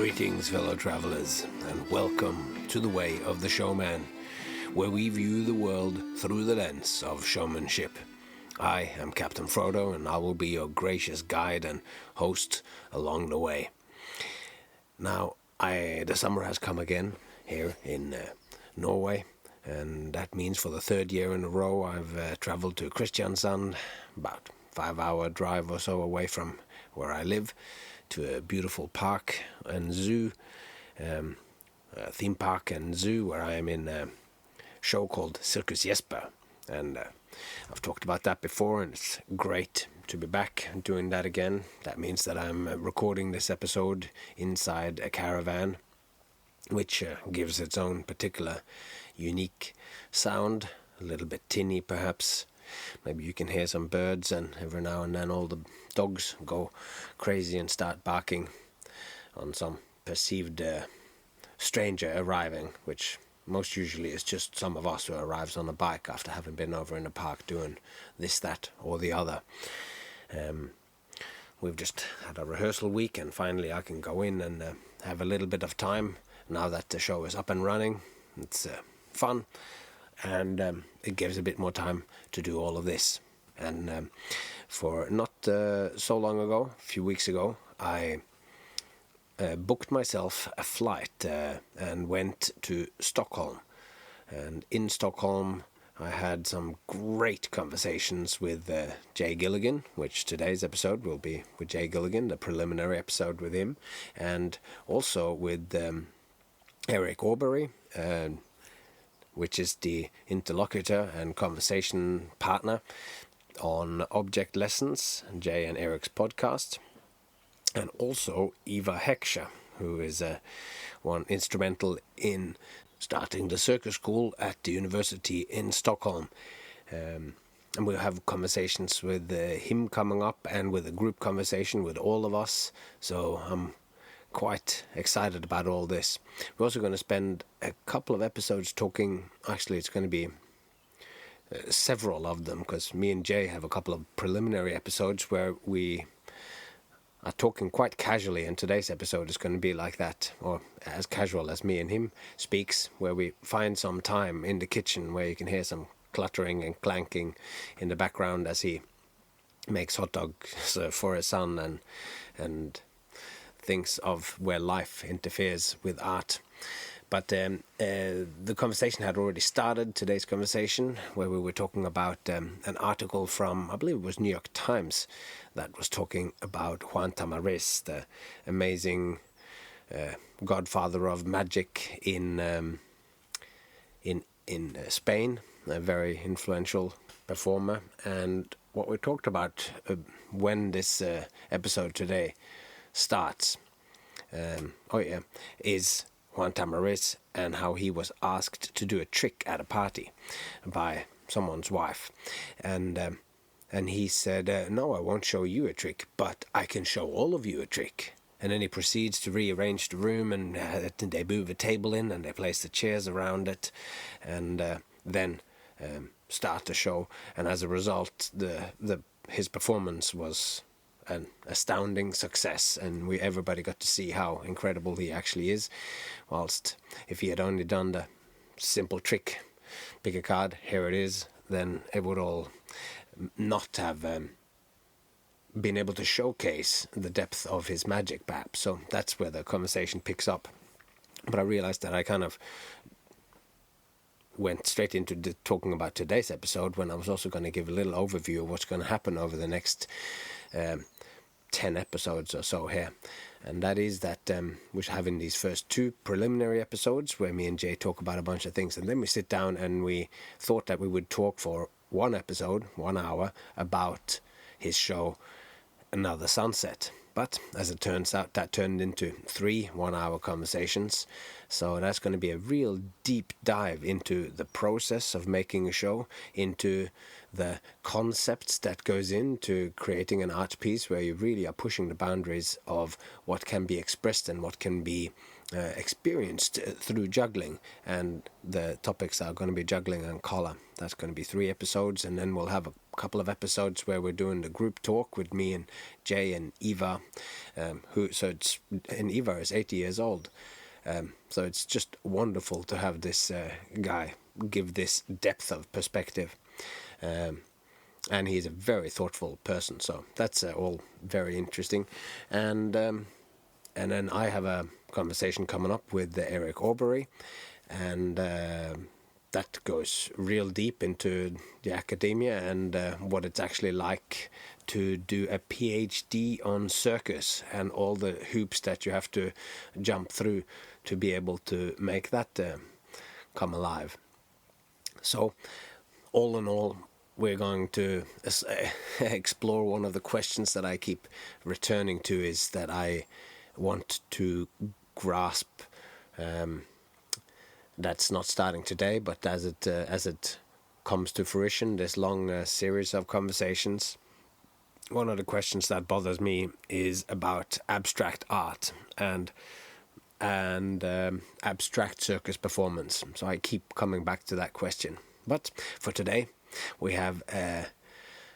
Greetings, fellow travelers, and welcome to the Way of the Showman, where we view the world through the lens of showmanship. I am Captain Frodo, and I will be your gracious guide and host along the way. Now, the summer has come again here in Norway, and that means for the third year in a row I've traveled to Kristiansand, about 5-hour drive or so away from where I live, to a beautiful park and zoo, theme park and zoo, where I am in a show called Circus Jesper. And I've talked about that before, and it's great to be back doing that again. That means that I'm recording this episode inside a caravan, which gives its own particular unique sound, a little bit tinny perhaps. Maybe you can hear some birds, and every now and then all the dogs go crazy and start barking on some perceived stranger arriving, which most usually is just some of us who arrives on a bike after having been over in the park doing this, that, or the other. We've just had a rehearsal week, and finally I can go in and have a little bit of time now that the show is up and running. It's fun, and it gives a bit more time to do all of this. And for not so long ago, a few weeks ago, I booked myself a flight and went to Stockholm. And in Stockholm I had some great conversations with Jay Gilligan, which today's episode will be with Jay Gilligan, the preliminary episode with him, and also with Eric Aubrey, which is the interlocutor and conversation partner on Object Lessons, Jay and Eric's podcast, and also Ivar Heckscher, who is one instrumental in starting the circus school at the university in Stockholm. And we'll have conversations with him coming up, and with a group conversation with all of us, so I'm quite excited about all this. We're also going to spend a couple of episodes talking. Actually, it's going to be several of them, because me and Jay have a couple of preliminary episodes where we are talking quite casually, and today's episode is going to be like that, or as casual as me and him speaks, where we find some time in the kitchen where you can hear some cluttering and clanking in the background as he makes hot dogs for his son and thinks of where life interferes with art. But the conversation had already started, today's conversation, where we were talking about an article from, I believe it was New York Times, that was talking about Juan Tamariz, the amazing godfather of magic in Spain, a very influential performer. And what we talked about when this episode today starts, is Juan Tamariz, and how he was asked to do a trick at a party by someone's wife. And he said, no, I won't show you a trick, but I can show all of you a trick. And then he proceeds to rearrange the room, and they move a table in, and they place the chairs around it, and then start the show. And as a result, his performance was an astounding success, and everybody got to see how incredible he actually is. Whilst if he had only done the simple trick, pick a card, here it is, then it would all not have been able to showcase the depth of his magic, perhaps. So that's where the conversation picks up. But I realized that I kind of went straight into talking about today's episode, when I was also going to give a little overview of what's going to happen over the next 10 episodes or so here. And that is that we're having these first 2 preliminary episodes where me and Jay talk about a bunch of things, and then we sit down and we thought that we would talk for one episode, 1 hour, about his show Another Sunset. But as it turns out, that turned into 3 one-hour conversations. So that's going to be a real deep dive into the process of making a show, into the concepts that goes into creating an art piece, where you really are pushing the boundaries of what can be expressed and what can be experienced through juggling, and the topics are going to be juggling and collar. That's going to be 3 episodes, and then we'll have a couple of episodes where we're doing the group talk with me and Jay and Ivar, and Ivar is 80 years old, so it's just wonderful to have this guy give this depth of perspective, and he's a very thoughtful person, so that's all very interesting. And then I have a conversation coming up with Eric Aubrey, and that goes real deep into the academia and what it's actually like to do a PhD on circus and all the hoops that you have to jump through to be able to make that come alive. So, all in all, we're going to explore one of the questions that I keep returning to, is that I want to grasp, that's not starting today, but as it comes to fruition, this long series of conversations. One of the questions that bothers me is about abstract art and abstract circus performance. So I keep coming back to that question. But for today, we have a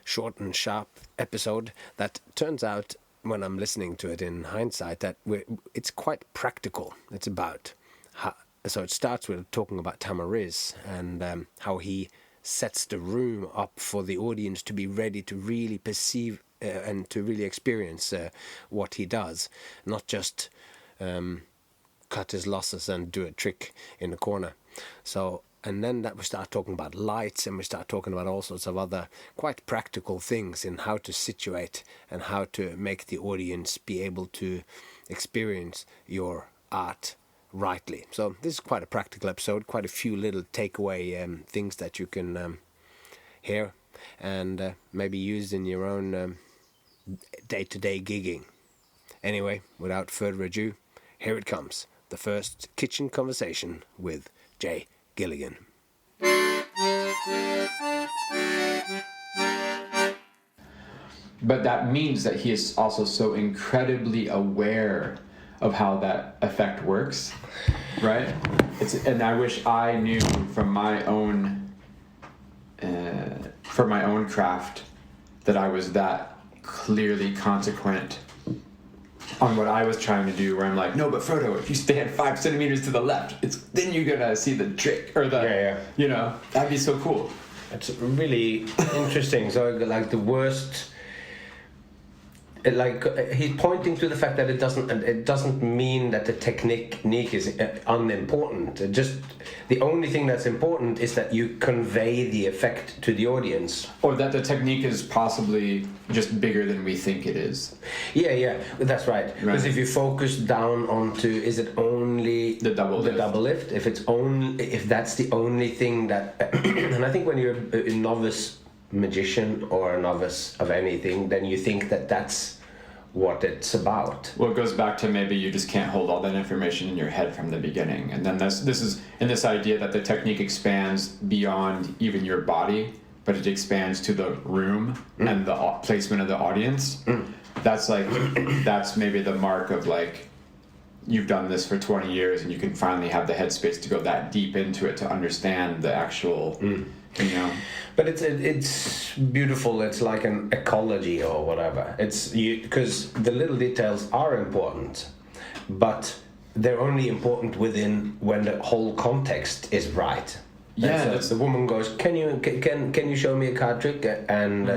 short and sharp episode that turns out, when I'm listening to it in hindsight, that it's quite practical. It's about so it starts with talking about Tamariz and how he sets the room up for the audience to be ready to really perceive and to really experience what he does, not just cut his losses and do a trick in the corner. So, and then that we start talking about lights, and we start talking about all sorts of other quite practical things in how to situate and how to make the audience be able to experience your art rightly. So this is quite a practical episode, quite a few little takeaway things that you can hear and maybe use in your own day-to-day gigging. Anyway, without further ado, here it comes, the first kitchen conversation with Jay Gilligan. But that means that he is also so incredibly aware of how that effect works, right? And I wish I knew from my own craft that I was that clearly consequent on what I was trying to do, where I'm like, no, but Frodo, if you stand 5 centimeters to the left, then you're gonna see the trick, or you know, that'd be so cool. It's really interesting. So like the worst, like he's pointing to the fact that it doesn't mean that the technique is unimportant. Just the only thing that's important is that you convey the effect to the audience, or that the technique is possibly just bigger than we think it is. Yeah, that's right. Because if you focus down onto, is it only the double lift? If that's the only thing that, and I think when you're a novice magician or a novice of anything, then you think that that's what it's about. Well, it goes back to maybe you just can't hold all that information in your head from the beginning, and then this idea that the technique expands beyond even your body, but it expands to the room and the placement of the audience. That's maybe the mark of like, you've done this for 20 years and you can finally have the headspace to go that deep into it to understand the actual, you know. But it's beautiful. It's like an ecology or whatever. It's because the little details are important, but they're only important when the whole context is right. Yeah, so the woman goes, "Can you show me a card trick?" And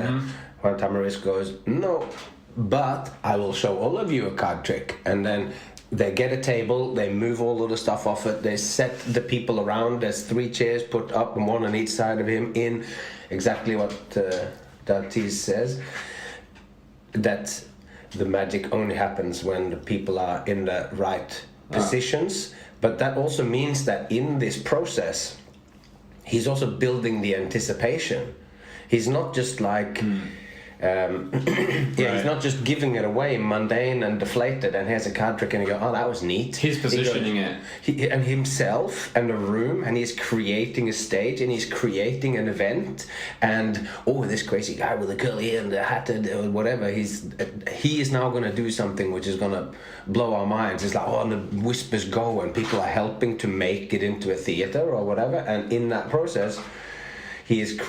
Juan Tamariz goes, "No, but I will show all of you a card trick." And then they get a table, they move all of the stuff off it, they set the people around, there's 3 chairs put up, and one on each side of him, in exactly what Tamariz says, that the magic only happens when the people are in the right positions. But that also means that in this process, he's also building the anticipation. He's not just like He's not just giving it away mundane and deflated and here's a card trick and you go, oh, that was neat. He's positioning it. And himself and a room, and he's creating a stage and he's creating an event, and this crazy guy with the curly hair and the hat and whatever, he is now going to do something which is going to blow our minds. It's like, and the whispers go and people are helping to make it into a theater or whatever, and in that process he is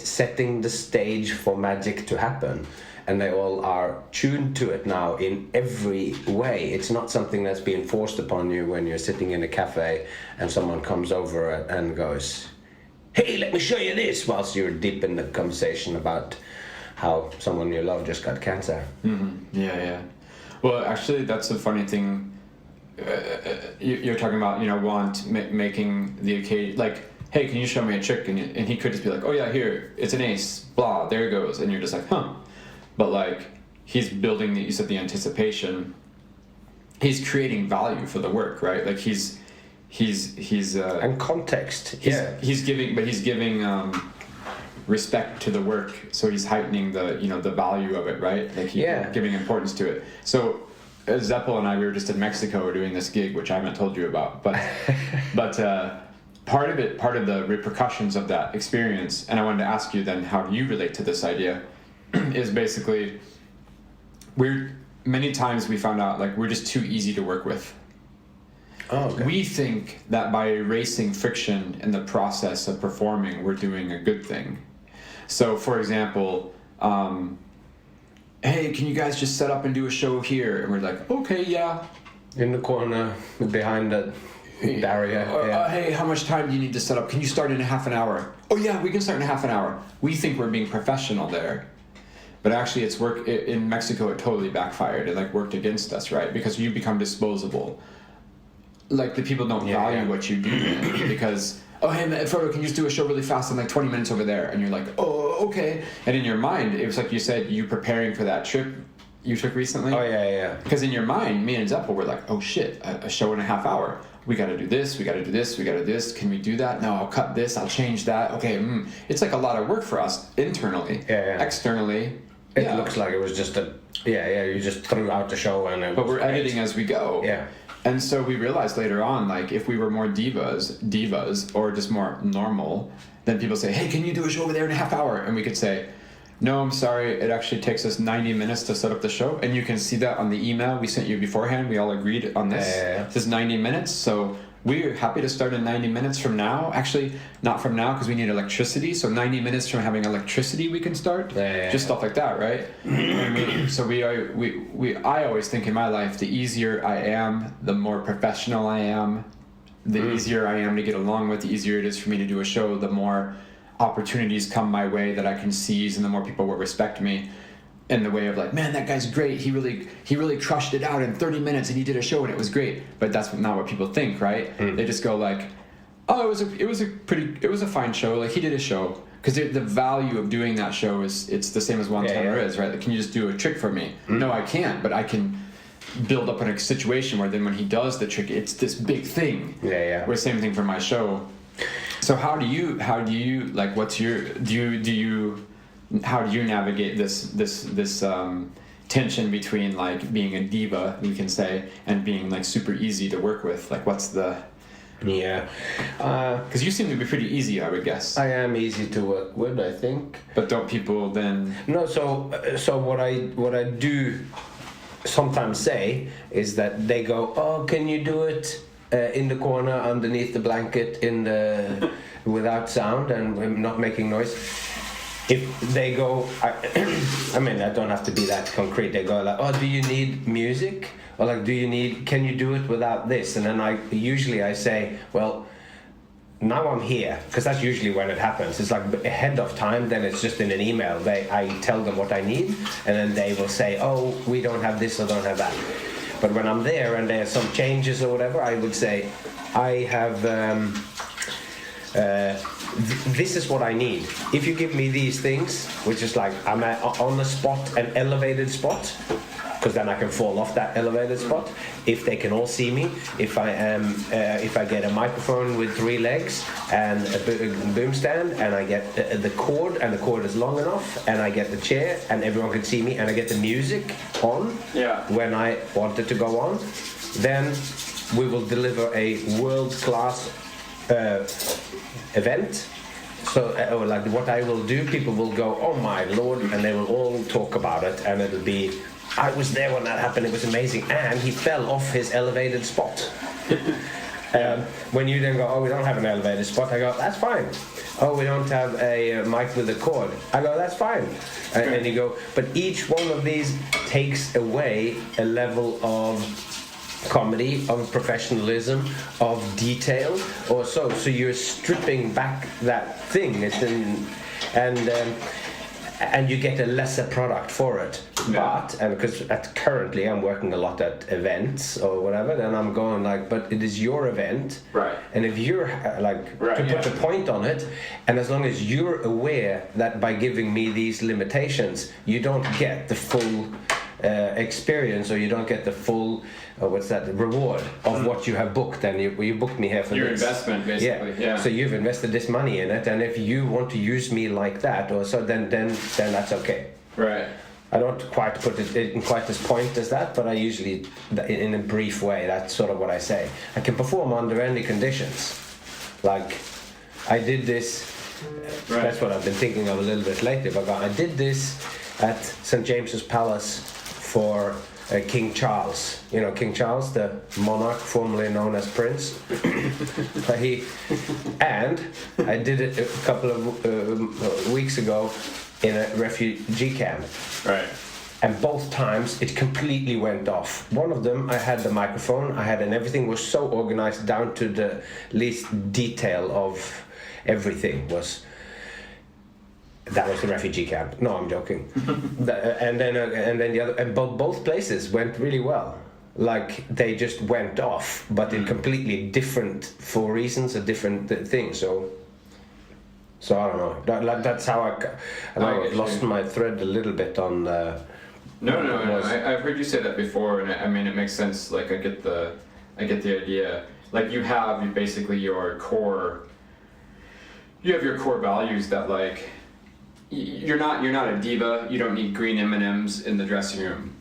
setting the stage for magic to happen, and they all are tuned to it now in every way. It's not something that's being forced upon you when you're sitting in a cafe and someone comes over and goes, hey, let me show you this, whilst you're deep in the conversation about how someone you love just got cancer. Yeah. Well, actually, that's a funny thing. You're talking about, Juan making the occasion, like, hey, can you show me a trick? And he could just be like, oh yeah, here, it's an ace, blah, there it goes. And you're just like, huh. But like, he's building the anticipation. He's creating value for the work, right? Like he's and context. He's giving respect to the work. So he's heightening the value of it, right? Like he's giving importance to it. So Zeppel and I, we were just in Mexico doing this gig, which I haven't told you about, but part of the repercussions of that experience, and I wanted to ask you then, how do you relate to this idea, is basically, many times we found out like we're just too easy to work with. Oh, okay. We think that by erasing friction in the process of performing, we're doing a good thing. So, for example, hey, can you guys just set up and do a show here? And we're like, okay, yeah. In the corner, behind the barrier. Hey, how much time do you need to set up? Can you start in half an hour? Oh yeah, we can start in half an hour. We think we're being professional there. But actually it's in Mexico, it totally backfired. It like worked against us, right? Because you become disposable. Like the people don't value what you do because, oh hey man, Frodo, can you just do a show really fast in like 20 minutes over there? And you're like, oh, okay. And in your mind, it was like you said, you preparing for that trip you took recently. Oh yeah. Because in your mind, me and Zeppel were like, oh shit, a show in a half hour. We got to do this, we got to do this, we got to do this. Can we do that? No, I'll cut this, I'll change that. Okay, it's like a lot of work for us internally. Yeah. Externally, it looks like it was just you just threw out the show and but we're editing as we go. Yeah. And so we realized later on, like if we were more divas, or just more normal, then people say, hey, can you do a show over there in a half hour? And we could say, no, I'm sorry, it actually takes us 90 minutes to set up the show. And you can see that on the email we sent you beforehand. We all agreed on this. This is 90 minutes. So we're happy to start in 90 minutes from now. Actually, not from now because we need electricity. So 90 minutes from having electricity, we can start. Just stuff like that, right? I always think in my life, the easier I am, the more professional I am, the easier I am to get along with, the easier it is for me to do a show, the more opportunities come my way that I can seize, and the more people will respect me in the way of like, man, that guy's great. He really crushed it out in 30 minutes and he did a show and it was great. But that's not what people think, right? They just go like, oh, it was a fine show. Like he did a show, because the value of doing that show it's the same as Juan Tamariz, right? Like, can you just do a trick for me? No, I can't, but I can build up in a situation where then when he does the trick, it's this big thing. Or same thing for my show. So how do you like, what's your, how do you navigate this tension between like being a diva, we can say, and being like super easy to work with? Like what's the... Because you seem to be pretty easy, I would guess. I am easy to work with, I think. But don't people then... No, so what I do sometimes say is that they go, oh, can you do it in the corner underneath the blanket without sound and not making noise? If they go, I mean, I don't have to be that concrete. They go like, oh, do you need music? Or like, can you do it without this? And then I say, well, now I'm here, because that's usually when it happens. It's like ahead of time, then it's just in an email. I tell them what I need, and then they will say, oh, we don't have this or don't have that. But when I'm there and there's some changes or whatever, I would say, I have... this is what I need. If you give me these things, which is like I'm on the spot, an elevated spot, because then I can fall off that elevated spot. If they can all see me, if I get a microphone with 3 legs and a boom stand, and I get the cord, and the cord is long enough, and I get the chair, and everyone can see me, and I get the music on when I want it to go on, then we will deliver a world-class event. So, like what I will do, people will go, "Oh my lord," and they will all talk about it, and it'll be, "I was there when that happened, it was amazing, and he fell off his elevated spot." When you then go, "Oh, we don't have an elevated spot," I go, "That's fine." "Oh, we don't have a mic with a cord," I go, "That's fine." And you go, but each one of these takes away a level of comedy, of professionalism, of detail, or so you're stripping back that thing, and you get a lesser product for it. But because currently I'm working a lot at events or whatever, then I'm going like, but it is your event, right? And if you're to put a point on it, and as long as you're aware that by giving me these limitations, you don't get the full experience, or you don't get the full reward of what you have booked, and you booked me here for your this investment, basically. Yeah. So you've invested this money in it, and if you want to use me like that, or so, then that's okay. Right. I don't quite put it in quite as point as that, but I usually, in a brief way, that's sort of what I say. I can perform under any conditions. Like, I did this. That's what I've been thinking of a little bit lately. But I did this at St. James's Palace for King Charles. You know, King Charles, the monarch formerly known as Prince. And I did it a couple of weeks ago in a refugee camp. Right. And both times it completely went off. One of them, I had the microphone, and everything was so organized down to the least detail of everything that was the refugee camp. No, I'm joking. And then the other, and both places went really well. Like, they just went off, but in completely different, for reasons, a different thing. So I don't know. That's how I lost my thread a little bit on. No. I've heard you say that before, and I mean it makes sense. Like, I get the idea. Like, you have basically your core. You have your core values that, like, you're not a diva. You don't need green M&Ms in the dressing room,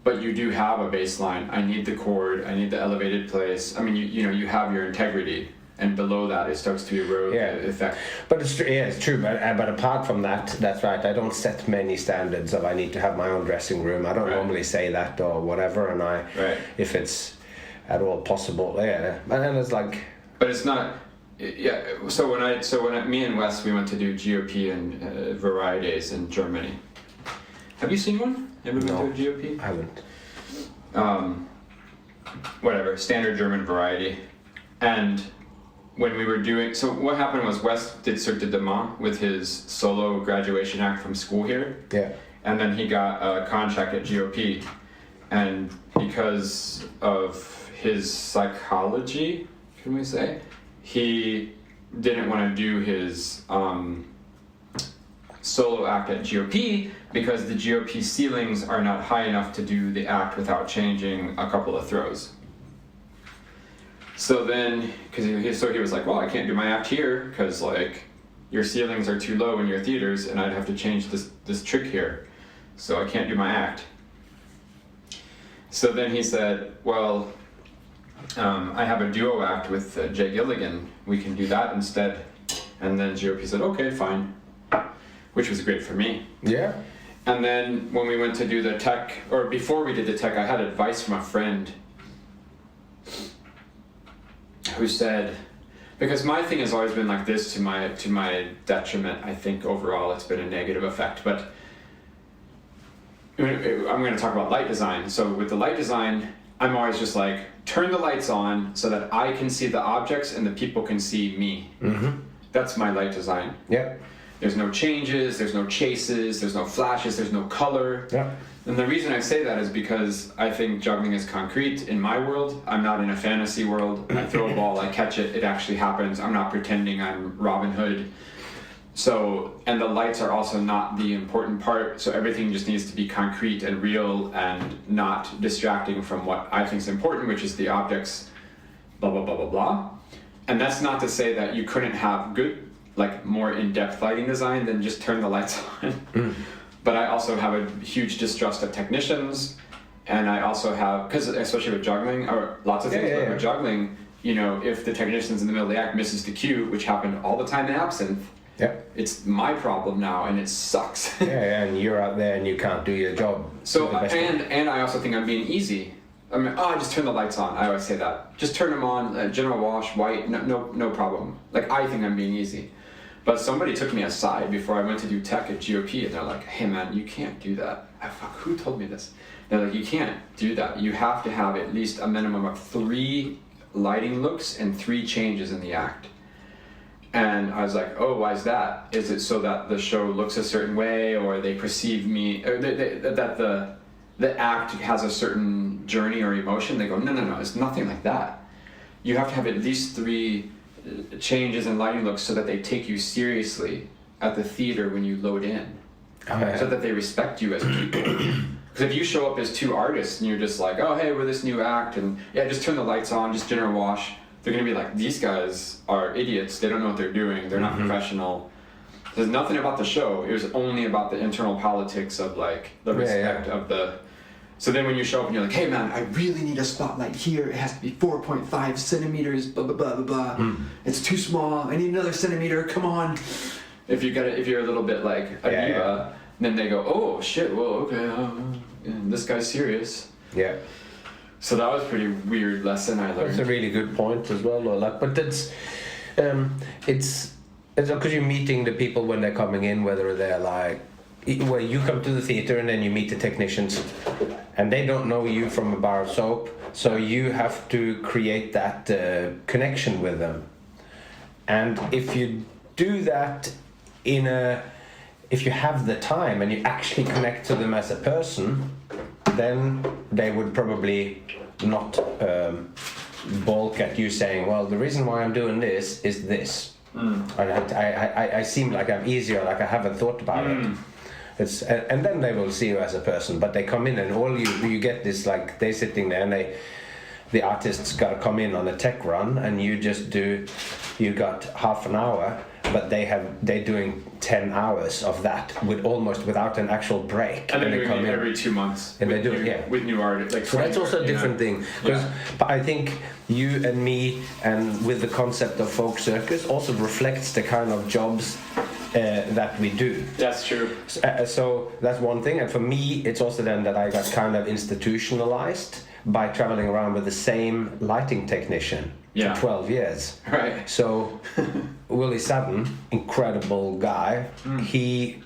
but you do have a baseline. I need the cord. I need the elevated place. I mean, you have your integrity. And below that, it starts to erode the effect. But it's true. But apart from that, that's right. I don't set many standards of I need to have my own dressing room. I don't normally say that or whatever. And if it's at all possible, And then it's like. But it's not. Yeah. So when me and Wes, we went to do GOP and Variety Days in Germany. Have you seen one? Ever been to a GOP? I haven't. Whatever. Standard German variety, and. When we were doing, so what happened was Wes did Cirque de Demain with his solo graduation act from school here. Yeah. And then he got a contract at GOP. And because of his psychology, can we say, he didn't want to do his solo act at GOP because the GOP ceilings are not high enough to do the act without changing a couple of throws. So then, because he was like, well, I can't do my act here because, like, your ceilings are too low in your theaters and I'd have to change this trick here. So I can't do my act. So then he said, well, I have a duo act with Jay Gilligan. We can do that instead. And then GOP said, okay, fine. Which was great for me. Yeah. And then when we went to do the tech, or before we did the tech, I had advice from a friend who said, because my thing has always been like this to my detriment, I think overall it's been a negative effect, but I'm going to talk about light design. So with the light design, I'm always just like, turn the lights on so that I can see the objects and the people can see me. Mm-hmm. That's my light design. Yeah. There's no changes, there's no chases, there's no flashes, there's no color. Yeah. And the reason I say that is because I think juggling is concrete. In my world, I'm not in a fantasy world. I throw a ball, I catch it, it actually happens. I'm not pretending I'm Robin Hood. So, and the lights are also not the important part, so everything just needs to be concrete and real and not distracting from what I think is important, which is the objects, blah, blah, blah, blah, blah. And that's not to say that you couldn't have good, like more in-depth lighting design than just turn the lights on. But I also have a huge distrust of technicians, and I also have, because especially with juggling, or lots of things, but with juggling, you know, if the technician's in the middle of the act misses the cue, which happened all the time in Absinthe, it's my problem now, and it sucks. And you're out there and you can't do your job. So, and I also think I'm being easy. I mean, I just turn the lights on. I always say that. Just turn them on, general wash, white, no problem. Like, I think I'm being easy. But somebody took me aside before I went to do tech at GOP, and they're like, hey man, you can't do that. Who told me this? They're like, you can't do that. You have to have at least a minimum of 3 lighting looks and 3 changes in the act. And I was like, oh, why is that? Is it so that the show looks a certain way, or they perceive me, or that the act has a certain journey or emotion? They go, no, it's nothing like that. You have to have at least 3 changes in lighting looks so that they take you seriously at the theater when you load in, so that they respect you as people. Because if you show up as 2 artists and you're just like, oh hey, we're this new act, and just turn the lights on, just general wash, they're gonna be like, these guys are idiots, they don't know what they're doing, they're not professional. There's nothing about the show, it was only about the internal politics of like the respect of the. So then when you show up and you're like, hey man, I really need a spotlight here, it has to be 4.5 centimeters, blah blah blah blah blah. It's too small, I need another centimeter, come on. If you're a little bit like a diva, then they go, oh shit, well okay, this guy's serious. Yeah. So that was a pretty weird lesson I learned. That's a really good point as well, like, but it's because you're meeting the people when they're coming in, whether they're like, where you come to the theater and then you meet the technicians, and they don't know you from a bar of soap, so you have to create that connection with them. And if you do that if you have the time and you actually connect to them as a person, then they would probably not balk at you saying, well, the reason why I'm doing this is this. I seem like I'm easier, like I haven't thought about it. And then they will see you as a person, but they come in and all you get this, like, they're sitting there and the artists got to come in on a tech run, and you got half an hour, but they're doing 10 hours of that almost without an actual break. And they're doing it every 2 months. And they do it, with new art. Like, so that's also a different thing. But I think you and me, and with the concept of folk circus, also reflects the kind of jobs that we do. That's true. So that's one thing. And for me, it's also then that I got kind of institutionalized by traveling around with the same lighting technician for 12 years. Right. So Willie Sutton, incredible guy, he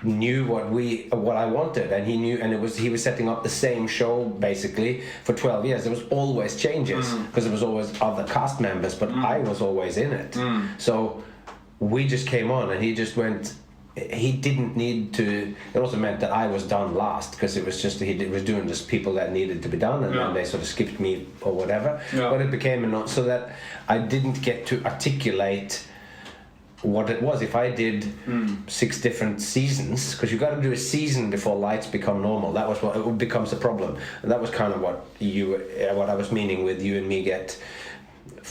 knew what I wanted, and he knew, and he was setting up the same show basically for 12 years. There was always changes because there was always other cast members, but I was always in it. So we just came on, and he just went. He didn't need to. It also meant that I was done last, because it was just he was doing just people that needed to be done, and then they sort of skipped me or whatever. But it became so that I didn't get to articulate what it was. If I did 6 different seasons, because you got to do a season before lights become normal. That was what it becomes a problem, and that was kind of what I was meaning with you and me get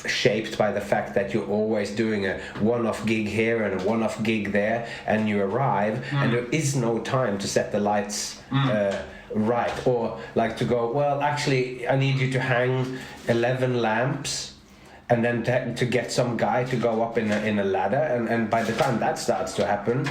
shaped by the fact that you're always doing a one-off gig here and a one-off gig there, and you arrive and there is no time to set the lights right, or like to go, well, actually I need you to hang 11 lamps and then to get some guy to go up in a ladder, and by the time that starts to happen,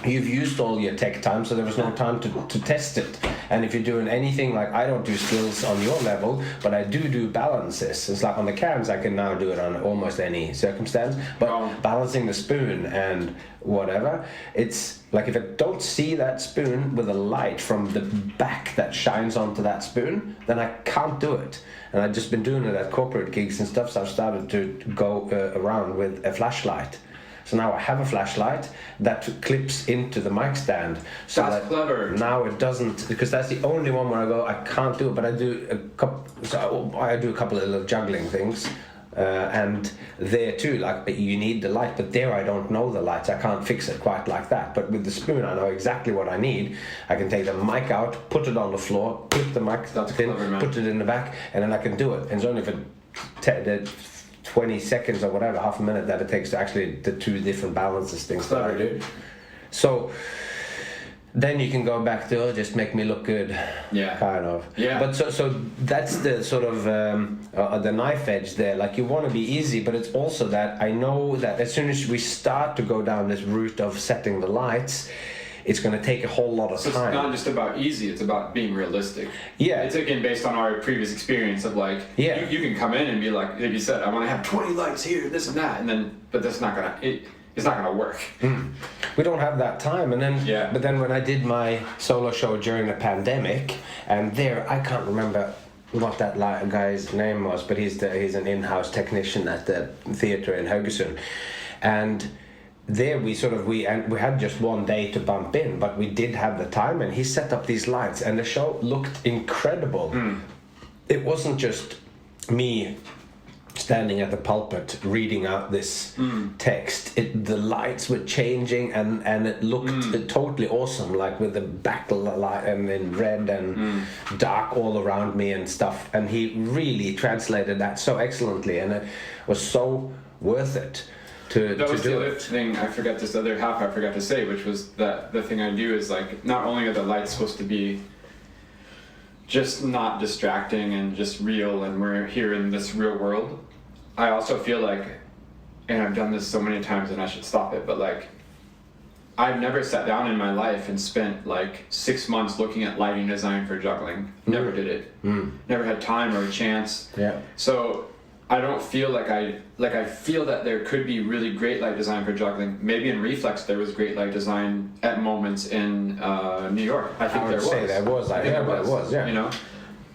you've used all your tech time, so there was no time to test it. And if you're doing anything, like, I don't do skills on your level, but I do balances. It's like on the cams, I can now do it on almost any circumstance, but balancing the spoon and whatever, it's like, if I don't see that spoon with a light from the back that shines onto that spoon, then I can't do it. And I've just been doing it at corporate gigs and stuff, so I've started to go around with a flashlight. So now I have a flashlight that clips into the mic stand. So that's clever. Now it doesn't, because that's the only one where I go, I can't do it, but I do a couple of little juggling things. And there too, like, you need the light, but there I don't know the lights. I can't fix it quite like that. But with the spoon, I know exactly what I need. I can take the mic out, put it on the floor, put the mic in, put it in the back, and then I can do it. And it's only for 20 seconds or whatever, half a minute that it takes to actually the two different balances things that I do. So then you can go back to, just make me look good, kind of. Yeah. But so that's the sort of the knife edge there. Like, you want to be easy, but it's also that I know that as soon as we start to go down this route of setting the lights, it's going to take a whole lot of time. It's not just about easy, it's about being realistic. Yeah. It's again based on our previous experience of like, you can come in and be like you said, I want to have 20 lights here, this and that, and then, but that's not going to, it's not going to work. We don't have that time. And then, but then when I did my solo show during the pandemic, and there, I can't remember what that guy's name was, but he's an in-house technician at the theatre in Haugesund. And there we had just one day to bump in, but we did have the time, and he set up these lights, and the show looked incredible. It wasn't just me standing at the pulpit reading out this text. The lights were changing, and it looked totally awesome, like with the backlight and in red and dark all around me and stuff. And he really translated that so excellently, and it was so worth it to that was do the other thing I forgot, this other half I forgot to say, which was that the thing I do is, like, not only are the lights supposed to be just not distracting and just real, and we're here in this real world, I also feel like, and I've done this so many times and I should stop it, but like, I've never sat down in my life and spent like 6 months looking at lighting design for juggling. Never did it. Never had time or a chance. Yeah. So I don't feel like I feel that there could be really great light design for juggling. Maybe in Reflex there was great light design at moments in New York. I think there was. I think there was. Yeah. You know.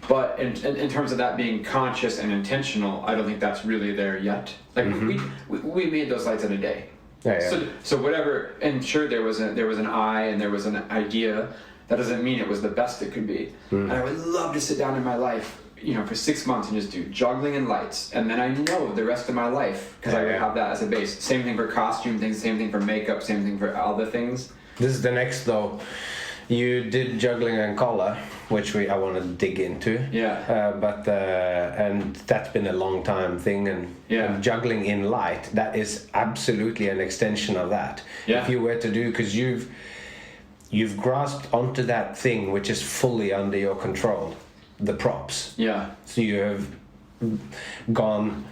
But in terms of that being conscious and intentional, I don't think that's really there yet. Like, we made those lights in a day. Yeah. So whatever, and sure there was an eye and there was an idea. That doesn't mean it was the best it could be. And I would love to sit down in my life, for 6 months and just do juggling and lights, and then I know the rest of my life because I would have that as a base. Same thing for costume things, same thing for makeup, same thing for other things. This is the next though. You did juggling and color, which I want to dig into. Yeah. And that's been a long time thing, and juggling in light, that is absolutely an extension of that. Yeah. If you were to do, because you've grasped onto that thing which is fully under your control, the props. Yeah. So you have gone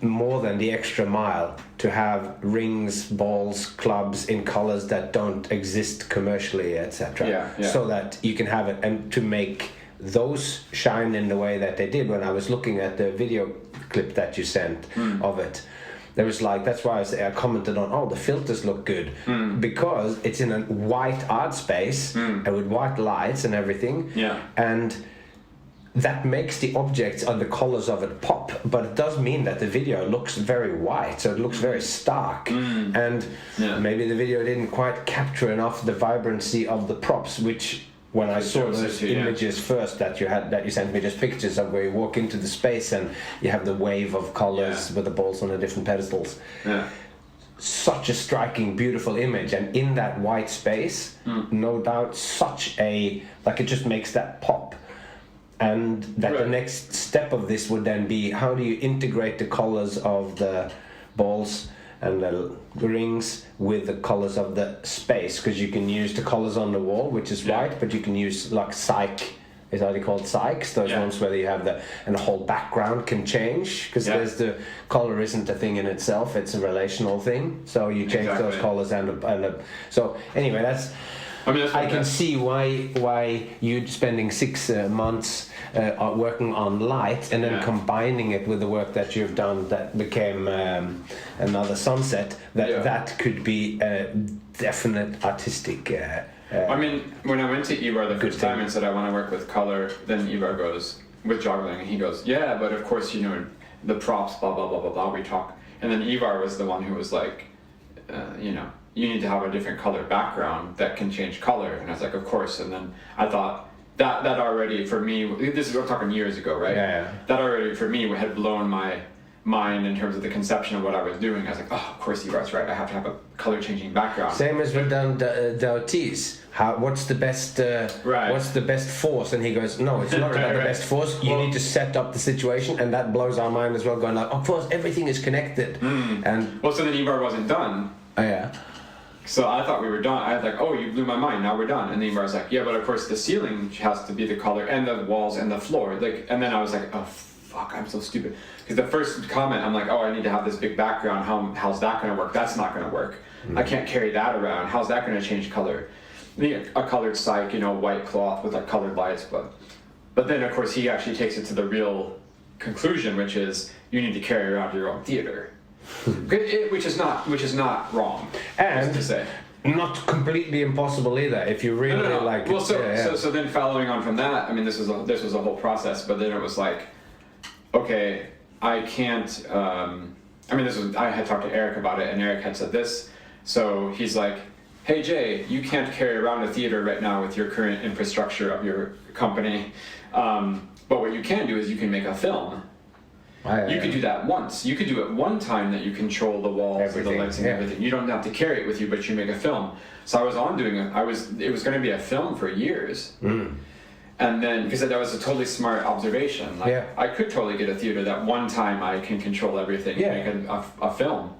more than the extra mile to have rings, balls, clubs in colors that don't exist commercially, etc. So that you can have it, and to make those shine in the way that they did. When I was looking at the video clip that you sent of it, there was like, that's why I commented on, the filters look good, because it's in a white art space and with white lights and everything. Yeah. And that makes the objects and the colors of it pop, but it does mean that the video looks very white, so it looks very stark. And maybe the video didn't quite capture enough the vibrancy of the props, which when I saw those images first that you sent me, just pictures of where you walk into the space and you have the wave of colors with the balls on the different pedestals. Yeah. Such a striking, beautiful image, and in that white space, no doubt, it just makes that pop. And that the next step of this would then be, how do you integrate the colors of the balls and the rings with the colors of the space? Because you can use the colors on the wall, which is white, but you can use like is that called Sykes? Those ones where you have and the whole background can change, because there's the color isn't a thing in itself; it's a relational thing. So you change those colors so anyway, that's. I can see why you spending 6 months working on light and then combining it with the work that you've done that became Another Sunset. That could be a definite artistic. When I went to Ivar the first time and said I want to work with color, then Ivar goes with juggling, and he goes, yeah, but of course the props, blah blah blah blah blah. We talk, and then Ivar was the one who was like, you need to have a different color background that can change color. And I was like, of course. And then I thought that already for me, we're talking years ago, right? Yeah. That already for me had blown my mind in terms of the conception of what I was doing. I was like, oh, of course Ivar's right. I have to have a color changing background. Same as we've done Dautis. What's the best? What's the best force? And he goes, no, it's not about the best force. You need to set up the situation, and that blows our mind as well. Going like, of course, everything is connected. And well, so then Ivar wasn't done. Oh yeah. So I thought we were done. I was like, oh, you blew my mind. Now we're done. And then Ivar's like, yeah, but of course the ceiling has to be the color, and the walls and the floor. Like, and then I was like, oh fuck, I'm so stupid. Because the first comment, I'm like, oh, I need to have this big background. How's that going to work? That's not going to work. I can't carry that around. How's that going to change color? A colored psych, white cloth with like colored lights. But then, of course, he actually takes it to the real conclusion, which is you need to carry around your own theater. Which is not wrong. And to say. Not completely impossible either. If you really like. Well, so then following on from that, I mean, this was a whole process. But then it was like, okay, I can't. I had talked to Eric about it, and Eric had said this. So he's like, hey Jay, you can't carry around a theater right now with your current infrastructure of your company. But what you can do is you can make a film. You could do that once. You could do it one time that you control the walls and the lights and everything. You don't have to carry it with you, but you make a film. So I was on doing it. It was going to be a film for years. And then, because that was a totally smart observation. Like, I could totally get a theater that one time I can control everything and make a film.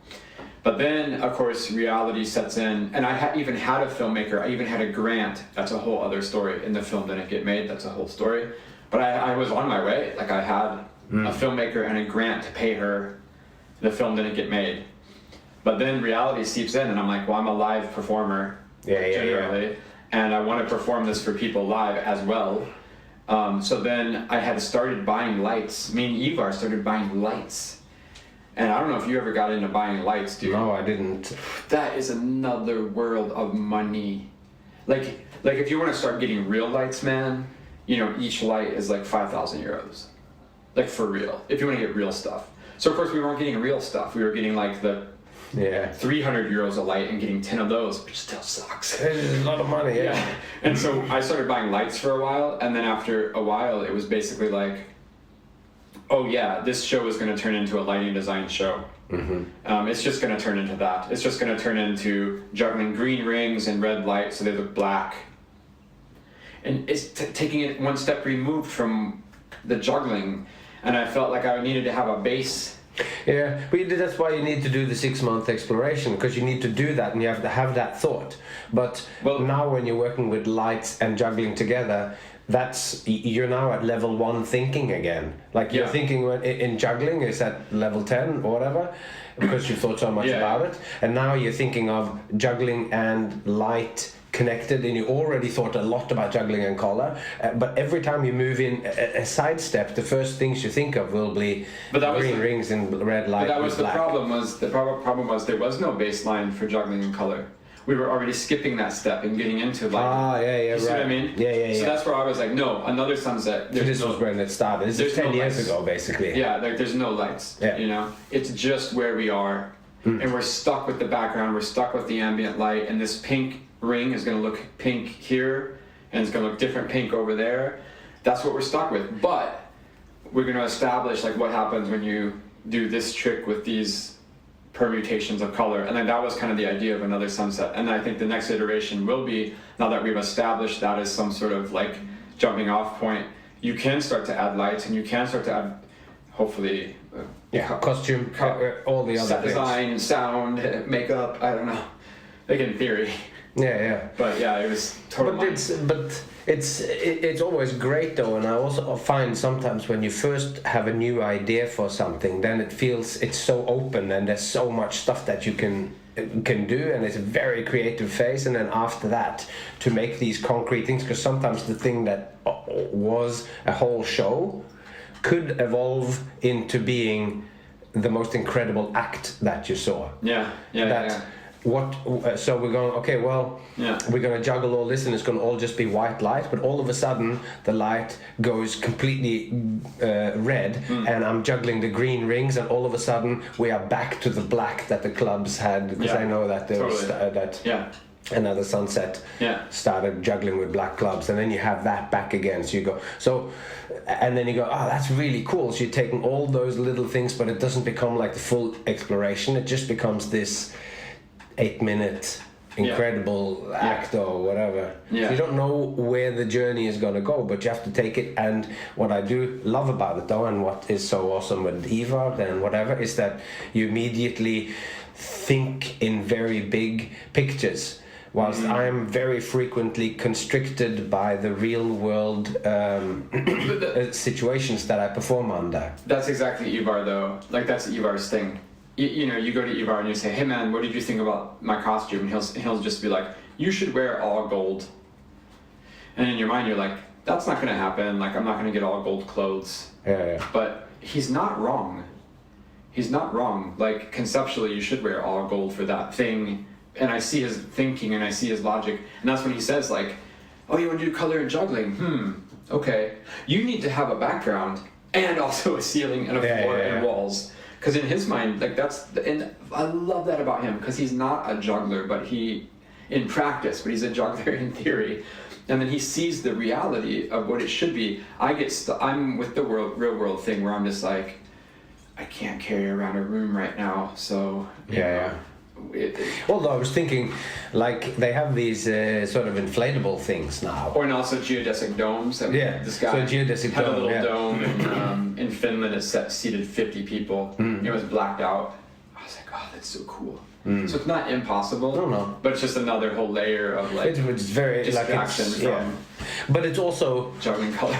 But then, of course, reality sets in. And I even had a filmmaker. I even had a grant. That's a whole other story. And the film didn't get made. That's a whole story. But I was on my way. Like, I had a filmmaker and a grant to pay her. The film didn't get made. But then reality seeps in, and I'm like, well, I'm a live performer, generally, and I want to perform this for people live as well. So then I had started buying lights. Me and Ivar started buying lights. And I don't know if you ever got into buying lights, dude. No, I didn't. That is another world of money. Like if you want to start getting real lights, man, each light is like 5,000 euros. Like, for real. If you want to get real stuff. So, of course, we weren't getting real stuff. We were getting, like, the 300 euros a light and getting 10 of those, which still sucks. It's a lot of money, yeah. And so I started buying lights for a while, and then after a while, it was basically like, oh, yeah, this show is going to turn into a lighting design show. It's just going to turn into that. It's just going to turn into juggling green rings and red lights so they look black. And it's taking it one step removed from the juggling. And I felt like I needed to have a base. Yeah, but that's why you need to do the 6-month exploration, because you need to do that and you have to have that thought. But now when you're working with lights and juggling together, you're now at level 1 thinking again. Like you're thinking in juggling is at level 10 or whatever, because you thought so much about it. And now you're thinking of juggling and light connected, and you already thought a lot about juggling and color, but every time you move in a sidestep, the first things you think of will be green rings and red light. But that was black. The problem was there was no baseline for juggling and color. We were already skipping that step and getting into like. You see what I mean? Yeah. So that's where I was like, no, another sunset. So this was when it started. This is 10 years ago, basically. Yeah, like there's no lights. Yeah. It's just where we are, and we're stuck with the background. We're stuck with the ambient light, and this pink ring is going to look pink here, and it's going to look different pink over there. That's what we're stuck with. But we're going to establish like what happens when you do this trick with these permutations of color. And then that was kind of the idea of another sunset. And I think the next iteration will be, now that we've established that as some sort of like jumping off point, you can start to add lights, and you can start to add, hopefully, costume, all the other set things. Design, sound, makeup, I don't know. Like in theory. Yeah. But yeah, it was totally. But it's always great though, and I also find sometimes when you first have a new idea for something, then it's so open, and there's so much stuff that you can do, and it's a very creative phase. And then after that, to make these concrete things, because sometimes the thing that was a whole show could evolve into being the most incredible act that you saw. Yeah. So we're going, we're going to juggle all this, and it's going to all just be white light, but all of a sudden the light goes completely red, and I'm juggling the green rings, and all of a sudden we are back to the black that the clubs had, because I know that there was that. Yeah. another sunset, Yeah. started juggling with black clubs, and then you have that back again. So you go, and then you go, oh, that's really cool. So you're taking all those little things, but it doesn't become like the full exploration. It just becomes this 8-minute incredible act or whatever. Yeah. So you don't know where the journey is going to go, but you have to take it. And what I do love about it, though, and what is so awesome with Ivar and whatever, is that you immediately think in very big pictures. Whilst I'm very frequently constricted by the real world situations that I perform under. That's exactly Ivar, though. Like, that's Ivar's thing. You know, you go to Ivar and you say, hey man, what did you think about my costume? And he'll just be like, you should wear all gold. And in your mind you're like, that's not going to happen. Like, I'm not going to get all gold clothes. Yeah. But he's not wrong. He's not wrong. Like, conceptually, you should wear all gold for that thing. And I see his thinking and I see his logic. And that's when he says, like, oh, you want to do color and juggling? Okay. You need to have a background and also a ceiling and a floor and walls. Because in his mind, like, and I love that about him, because he's not a juggler, but in practice, but he's a juggler in theory. And then he sees the reality of what it should be. I'm with the real world thing where I'm just like, I can't carry around a room right now, so Although I was thinking, like, they have these sort of inflatable things now. Or and also geodesic domes. This guy so geodesic had dome, a little dome, and in Finland it seated 50 people. It was blacked out. I was like, oh, that's so cool. So it's not impossible. No. But it's just another whole layer of like it's very distraction from But it's also juggling color.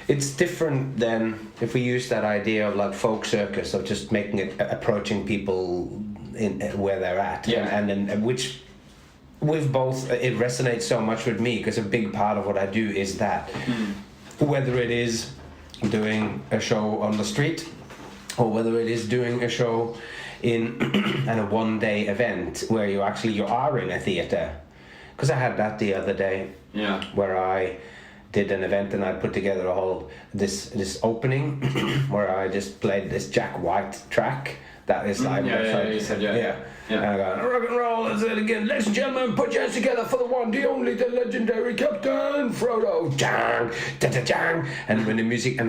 It's different than if we use that idea of like folk circus, of just making it approaching people in where they're at, and then which with both it resonates so much with me, because a big part of what I do is that whether it is doing a show on the street or whether it is doing a show in a one-day event where you are in a theater, because I had that the other day where I did an event and I put together this opening where I just played this Jack White track that is like you said and I go, rock and roll, let's do it again, ladies and gentlemen, put your hands together for the one, the only, the legendary Captain Frodo, jang, da da jang. And when the music and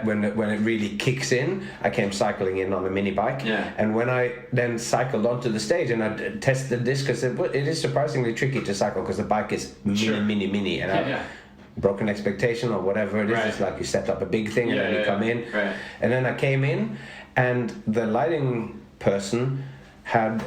when it really kicks in, I came cycling in on a mini bike, and when I then cycled onto the stage and I tested this, because it is surprisingly tricky to cycle because the bike is mini, and I broken expectation or whatever it is. It's like you set up a big thing and then you come in, and then I came in and the lighting person had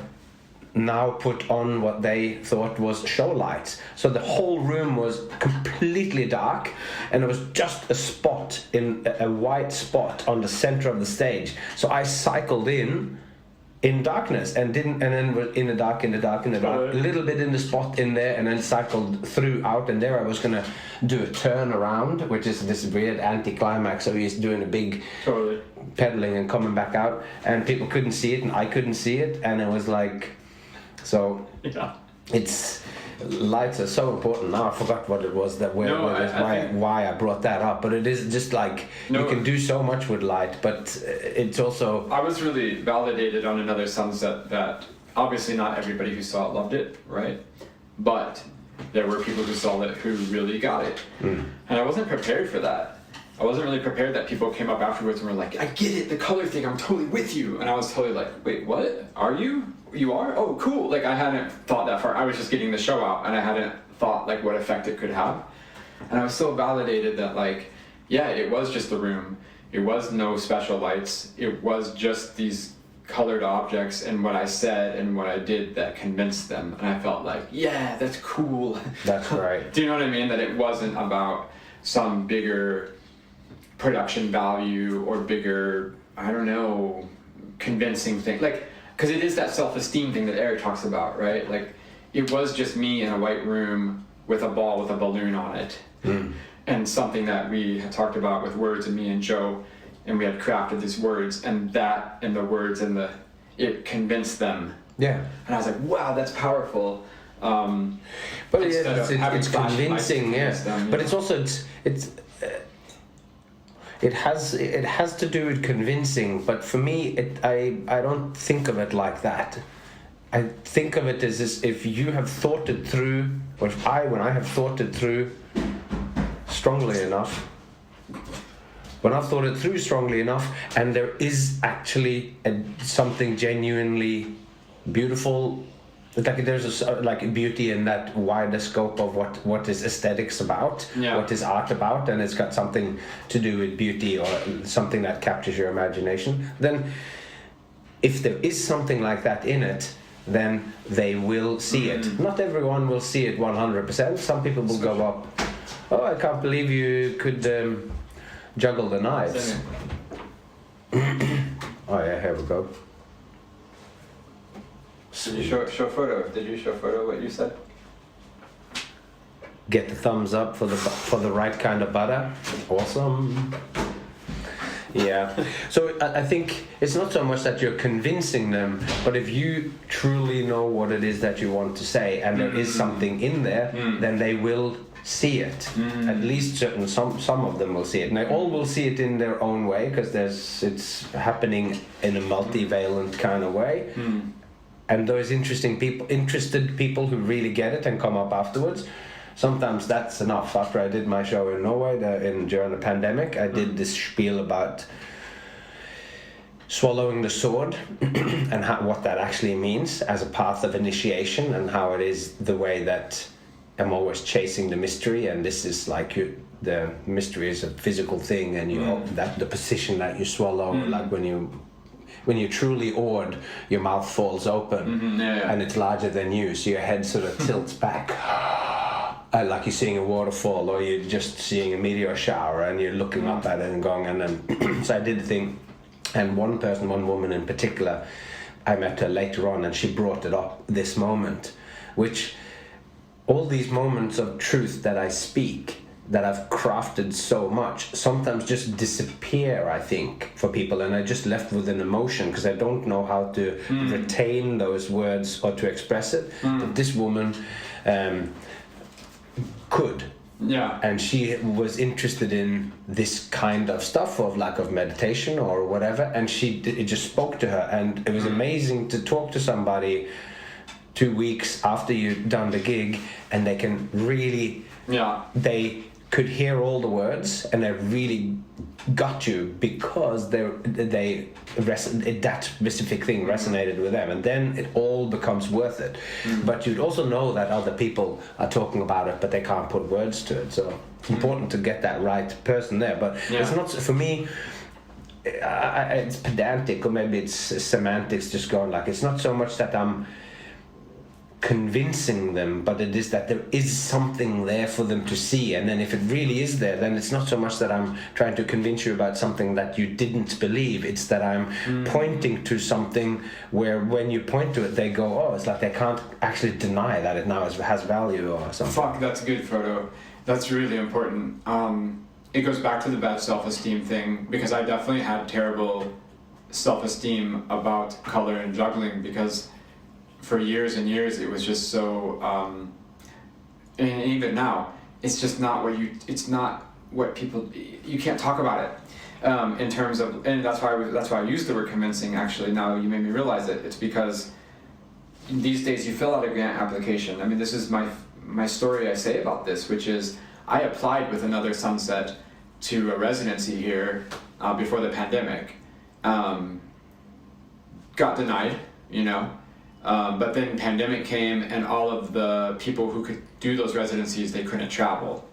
now put on what they thought was show lights, so the whole room was completely dark and there was just a white spot on the center of the stage. So I cycled in darkness and then was in the dark, a little bit in the spot in there, and then cycled through out, and there I was gonna do a turn around, which is this weird anti-climax. So he's doing a big pedaling and coming back out, and people couldn't see it and I couldn't see it, and it was like, so it's lights are so important now. I forgot what it was why I brought that up, but it is just like you can do so much with light, but it's also, I was really validated on another sunset that obviously not everybody who saw it loved it, right? But there were people who saw it who really got it, and I wasn't prepared for that. I wasn't really prepared that people came up afterwards and were like, I get it, the color thing, I'm totally with you. And I was totally like, wait, what? Are you? You are? Oh, cool. Like, I hadn't thought that far. I was just getting the show out, and I hadn't thought, like, what effect it could have. And I was so validated that, like, it was just the room. It was no special lights. It was just these colored objects and what I said and what I did that convinced them. And I felt like, that's cool. That's right. Do you know what I mean? That it wasn't about some bigger production value or bigger, I don't know, convincing thing. Like, because it is that self-esteem thing that Eric talks about, right? Like, it was just me in a white room with a ball with a balloon on it. And something that we had talked about with words, and me and Joe, and we had crafted these words, and that and the words and it convinced them. And I was like, wow, that's powerful. But it's convincing, them, but it's also it has to do with convincing, but for me, I don't think of it like that. I think of it as this: if you have thought it through, or when I have thought it through strongly enough, when I've thought it through strongly enough, and there is actually something genuinely beautiful, like there's like beauty in that wider scope of what is aesthetics about, what is art about, and it's got something to do with beauty or something that captures your imagination, then if there is something like that in it, then they will see it. Not everyone will see it 100%. Some people will go up, oh, I can't believe you could juggle the knives. Oh yeah, here we go. Did you show photo? Did you show photo what you said? Get the thumbs up for the right kind of butter. Awesome. Yeah. So I think it's not so much that you're convincing them, but if you truly know what it is that you want to say, and there is something in there, then they will see it. At least some of them will see it, and they all will see it in their own way, because it's happening in a multivalent kind of way. And those interested people who really get it and come up afterwards, sometimes that's enough. After I did my show in Norway during the pandemic, I did this spiel about swallowing the sword and what that actually means as a path of initiation, and how it is the way that I'm always chasing the mystery, and this is like the mystery is a physical thing, and you know that the position that you swallow, like when you're truly awed, your mouth falls open and it's larger than you, so your head sort of tilts back. Like you're seeing a waterfall, or you're just seeing a meteor shower, and you're looking up at it and going, and then so I did the thing, and one woman in particular, I met her later on, and she brought it up, this moment, which all these moments of truth that I speak, that I've crafted so much, sometimes just disappear, I think, for people, and I just left with an emotion because I don't know how to retain those words or to express it. But this woman could. Yeah. And she was interested in this kind of stuff, of lack of meditation or whatever, and it just spoke to her, and it was amazing to talk to somebody 2 weeks after you've done the gig, and they can really, they could hear all the words, and they really got you because that specific thing resonated with them, and then it all becomes worth it. But you'd also know that other people are talking about it, but they can't put words to it, so it's important to get that right person there. But it's not, for me, it's pedantic, or maybe it's semantics, just going like, it's not so much that I'm convincing them, but it is that there is something there for them to see, and then if it really is there, then it's not so much that I'm trying to convince you about something that you didn't believe, it's that I'm pointing to something where when you point to it, they go, oh, it's like they can't actually deny that it now has value or something. Fuck, that's a good photo. That's really important. It goes back to the bad self-esteem thing, because I definitely had terrible self-esteem about color and juggling, because for years and years it was just so and even now it's just not what people, you can't talk about it in terms of, and that's why I used the word convincing. Actually, now you made me realize it. It's because these days you fill out a grant application. I mean, this is my story I say about this, which is I applied with Another Sunset to a residency here before the pandemic, got denied, but then pandemic came, and all of the people who could do those residencies, they couldn't travel.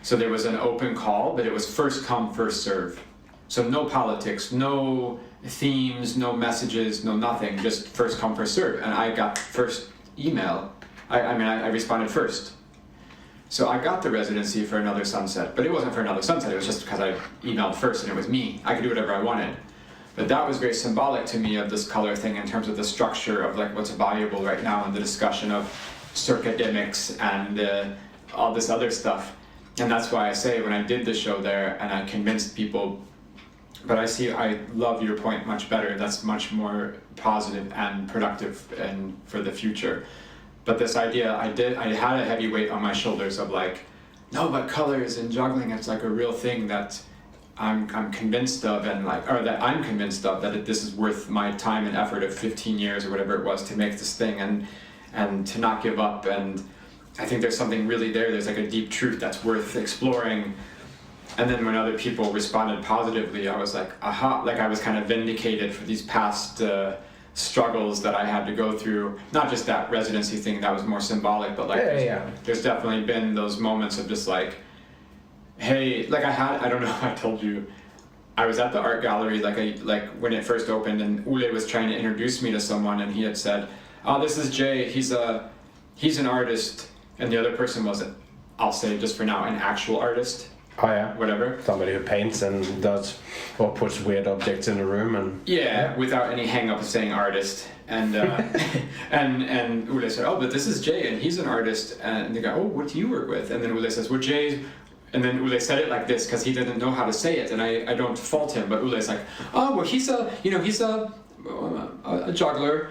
So there was an open call, but it was first come, first serve. So no politics, no themes, no messages, no nothing, just first come, first serve. And I got first email. I responded first. So I got the residency for Another Sunset, but it wasn't for Another Sunset, it was just because I emailed first and it was me. I could do whatever I wanted. But that was very symbolic to me of this color thing, in terms of the structure of like what's valuable right now in the discussion of circademics and all this other stuff. And that's why I say when I did the show there and I convinced people, but I love your point much better. That's much more positive and productive and for the future. But this idea, I had a heavy weight on my shoulders of like, no, but colors and juggling, it's like a real thing that I'm convinced of, and like, or that I'm convinced of, that this is worth my time and effort of 15 years or whatever it was to make this thing, and to not give up. And I think there's something really there. There's like a deep truth that's worth exploring. And then when other people responded positively, I was like, aha, like I was kind of vindicated for these past struggles that I had to go through. Not just that residency thing, that was more symbolic, but like there's definitely been those moments of just like, hey, like I don't know if I told you, I was at the art gallery like when it first opened, and Ule was trying to introduce me to someone, and he had said, oh, this is Jay, he's an artist, and the other person was, I'll say just for now, an actual artist. Oh yeah, whatever. Somebody who paints and does or puts weird objects in a room and without any hang up of saying artist. And and Ule said, oh, but this is Jay and he's an artist. And the guy, oh, what do you work with? And then Ule says, well, Jay. And then Ule said it like this because he didn't know how to say it, and I don't fault him. But Ule's like, oh, well, he's a juggler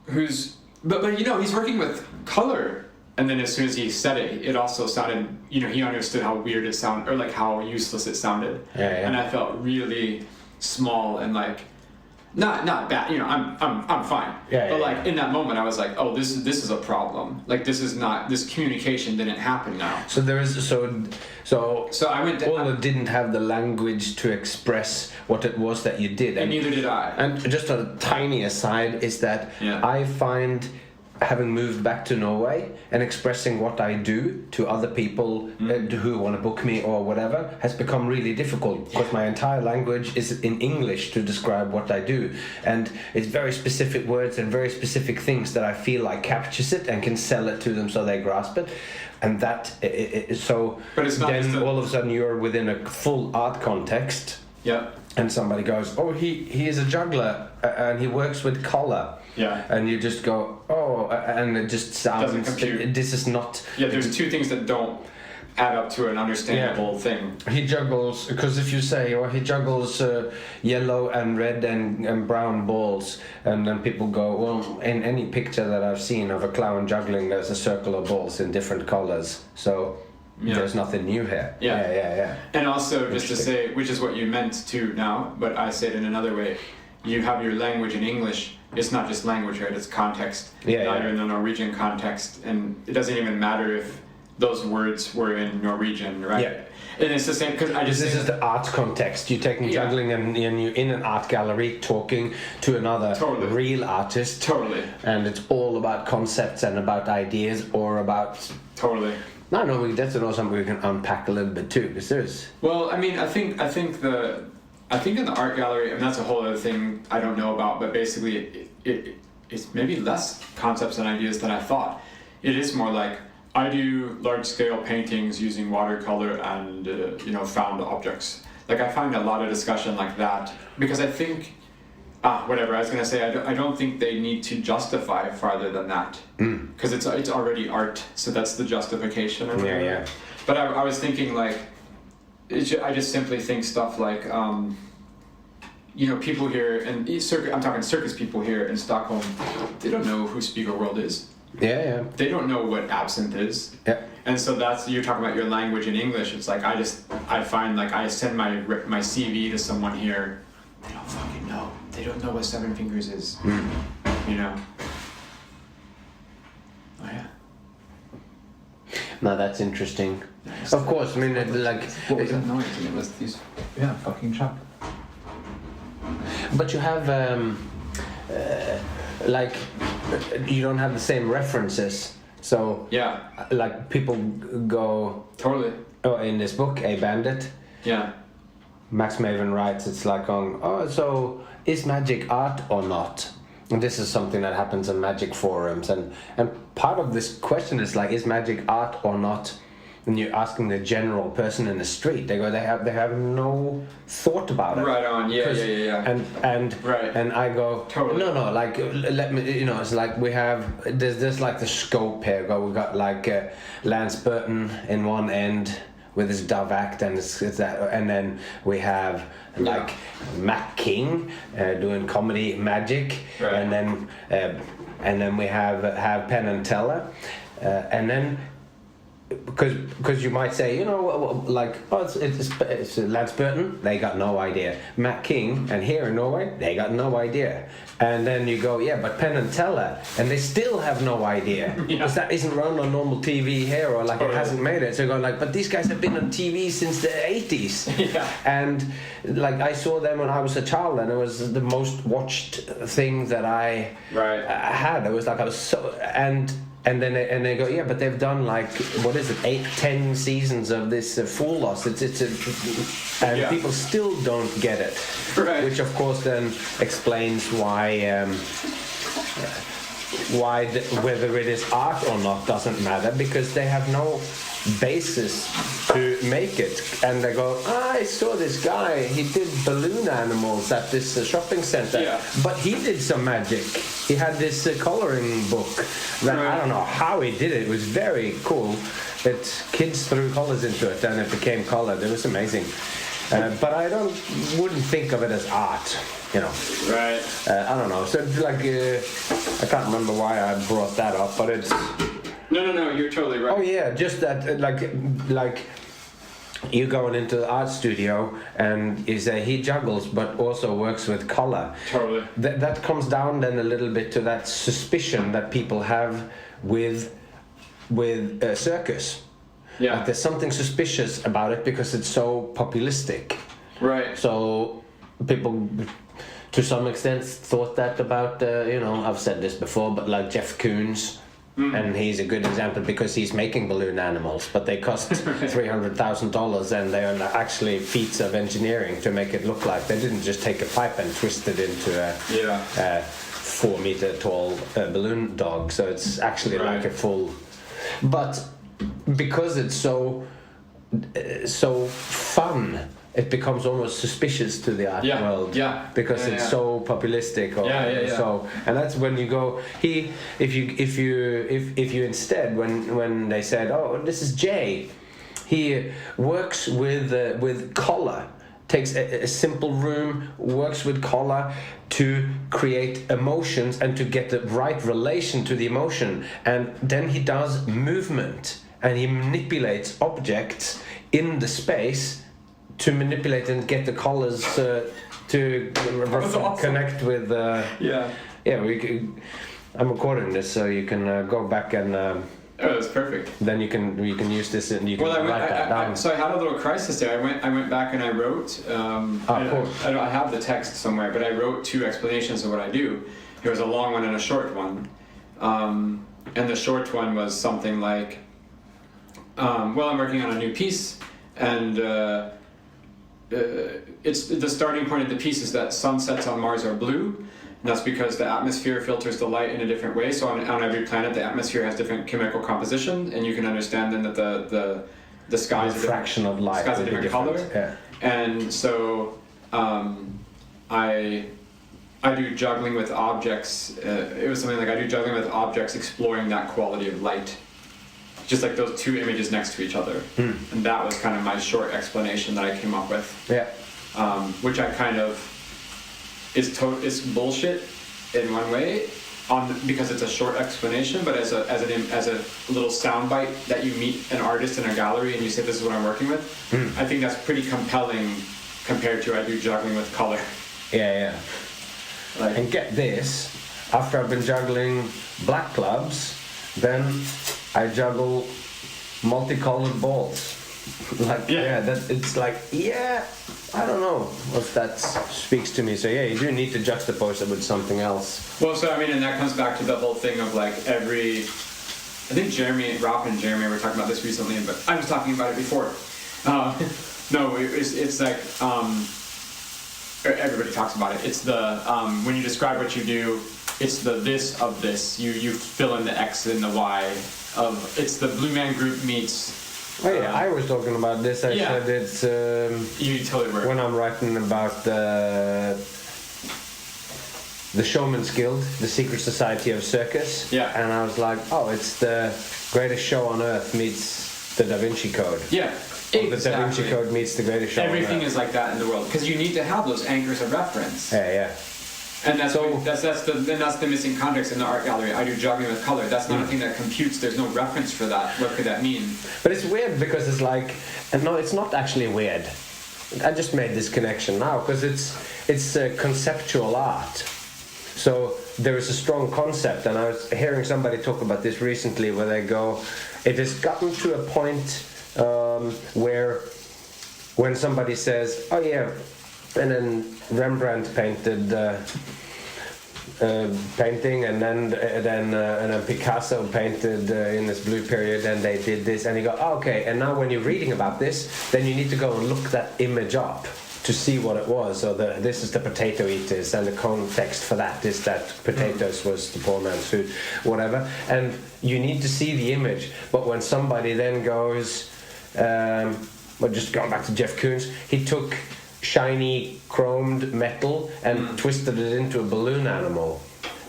who's but he's working with color. And then as soon as he said it, it also sounded, he understood how weird it sounded, or like how useless it sounded. Yeah. And I felt really small and like, not bad, I'm fine. But like in that moment, I was like, oh, this is a problem. Like this communication didn't happen now. So there is, so I went. Ola didn't have the language to express what it was that you did. And neither did I. And just a tiny aside is that I find, having moved back to Norway and expressing what I do to other people who want to book me or whatever has become really difficult because my entire language is in English to describe what I do, and it's very specific words and very specific things that I feel like captures it and can sell it to them so they grasp it, and that but it's not then all of a sudden you're within a full art context and somebody goes, oh, he is a juggler and he works with color. Yeah. And you just go, oh, and it just sounds... Doesn't compute. This is not... Yeah, there's two things that don't add up to an understandable thing. He juggles, because if you say, he juggles yellow and red and brown balls, and then people go, well, in any picture that I've seen of a clown juggling, there's a circle of balls in different colors. So... There's nothing new here. Yeah. And also, just to say, which is what you meant to now, but I say it in another way, you have your language in English. It's not just language, right? It's context. Now you're in the Norwegian context, and it doesn't even matter if those words were in Norwegian, right? Yeah. And it's the same, because I just... This is the art context. You're taking juggling and you're in an art gallery talking to another real artist. Totally. And it's all about concepts and about ideas or about... Totally. No, that's something we can unpack a little bit too, because there's... Well, I mean, I think in the art gallery, and that's a whole other thing I don't know about, but basically it's maybe less concepts and ideas than I thought. It is more like, I do large-scale paintings using watercolor and, found objects. Like, I find a lot of discussion like that, because I think... whatever, I was going to say, I don't think they need to justify farther than that. Because it's already art, so that's the justification. Yeah. But I was thinking, like, I just simply think stuff like, people here, and I'm talking circus people here in Stockholm, they don't know who Spiegelworld is. Yeah. They don't know what absinthe is. Yeah. And so you're talking about your language in English. It's like, I find, like, I send my CV to someone here, they don't fucking know. They don't know what Seven Fingers is. Oh, yeah. No, that's interesting. Of course, I mean, What was that noise? And it was these... Yeah, fucking chop. But you have, you don't have the same references. So, like, people go... Totally. Oh, in this book, A Bandit. Yeah. Max Maven writes, it's like so is magic art or not? And this is something that happens in magic forums, and part of this question is like, is magic art or not? And you're asking the general person in the street, they have no thought about it. Right on, yeah. And I go, totally. No, like, let me, it's like there's like the scope here. We got like Lance Burton in one end with his Dove Act, and it's that, and then we have like Mac King doing comedy magic, and then we have Penn and Teller, and then because you might say, you know, like, oh, it's Lance Burton, they got no idea. Matt King, and here in Norway, they got no idea. And then you go, yeah, but Penn and Teller, and they still have no idea. Because that isn't run on normal TV here, or like it hasn't made it. So you go like, but these guys have been on TV since the 80s. Yeah. And like I saw them when I was a child, and it was the most watched thing that I had. It was like I was so and then they go, yeah, but they've done like, what is it, 8-10 seasons of this Fool Us. And people still don't get it, which of course then explains why whether it is art or not doesn't matter, because they have no basis to make it. And they go, I saw this guy, he did balloon animals at this shopping center, but he did some magic. He had this coloring book that I don't know how he did it. It was very cool. Kids threw colors into it and it became colored. It was amazing. But I wouldn't think of it as art, you know. Right. I don't know. So like, I can't remember why I brought that up, but it's. No, you're totally right. Oh yeah, just that like you going into the art studio and you say he juggles but also works with color. Totally. That comes down then a little bit to that suspicion that people have with circus. Yeah. Like there's something suspicious about it because it's so populistic. Right. So people to some extent thought that about I've said this before, but like Jeff Koons. And he's a good example because he's making balloon animals, but they cost $300,000 and they are actually feats of engineering to make it look like they didn't just take a pipe and twist it into a 4 meter tall balloon dog. So it's actually like a full. But because it's so fun, it becomes almost suspicious to the art world because it's so populistic so, and that's when you go if you instead when they said, oh, this is Jay, he works with color, takes a simple room, works with color to create emotions and to get the right relation to the emotion, and then he does movement and he manipulates objects in the space to manipulate and get the colors to connect with. I'm recording this, so you can go back and. Oh, that's perfect. Then you can use this and you can write that down. So I had a little crisis there. I went back and I wrote. I have the text somewhere, but I wrote 2 explanations of what I do. There was a long one and a short one, and the short one was something like, I'm working on a new piece, and. It's the starting point of the piece is that sunsets on Mars are blue, and that's because the atmosphere filters the light in a different way. So on every planet, the atmosphere has different chemical composition, and you can understand then that the skies refraction of light is a different color. Yeah. And so I do juggling with objects. It was something like I do juggling with objects, exploring that quality of light. Just like those 2 images next to each other, and that was kind of my short explanation that I came up with. Yeah, which I kind of is bullshit in one way, because it's a short explanation, but as a little soundbite that you meet an artist in a gallery and you say this is what I'm working with. I think that's pretty compelling compared to I do juggling with color. Yeah. Like, and get this, after I've been juggling black clubs, then I juggle multicolored balls. It's like, I don't know if that speaks to me. So you do need to juxtapose it with something else. Well, so I mean, and that comes back to the whole thing of like I think Ralph and Jeremy were talking about this recently, but I was talking about it before. It's like, everybody talks about it. It's the, when you describe what you do, it's the this of this. You fill in the X and the Y of, it's the Blue Man Group meets. I was talking about this. I said it's. You totally were. When I'm writing about the Showman's Guild, the secret society of circus. Yeah. And I was like, it's the greatest show on earth meets the Da Vinci Code. Yeah. Exactly. The Da Vinci Code meets the greatest show. Everything is like that in the world because you need to have those anchors of reference. Yeah. And that's So- that's the missing context in the art gallery. I do juggling with color. That's not a thing that computes. There's no reference for that. What could that mean? But it's weird because it's like, and no, it's not actually weird. I just made this connection now because it's conceptual art. So there is a strong concept, and I was hearing somebody talk about this recently, where they go, it has gotten to a point where when somebody says, "Oh yeah," and then Rembrandt painted painting, and then Picasso painted in this blue period, and they did this, and you go, oh, okay, and now when you're reading about this, then you need to go and look that image up to see what it was. So this is the potato eaters, and the context for that is that potatoes was the poor man's food, whatever, and you need to see the image. But when somebody then goes, well, just going back to Jeff Koons, he took shiny chromed metal and twisted it into a balloon animal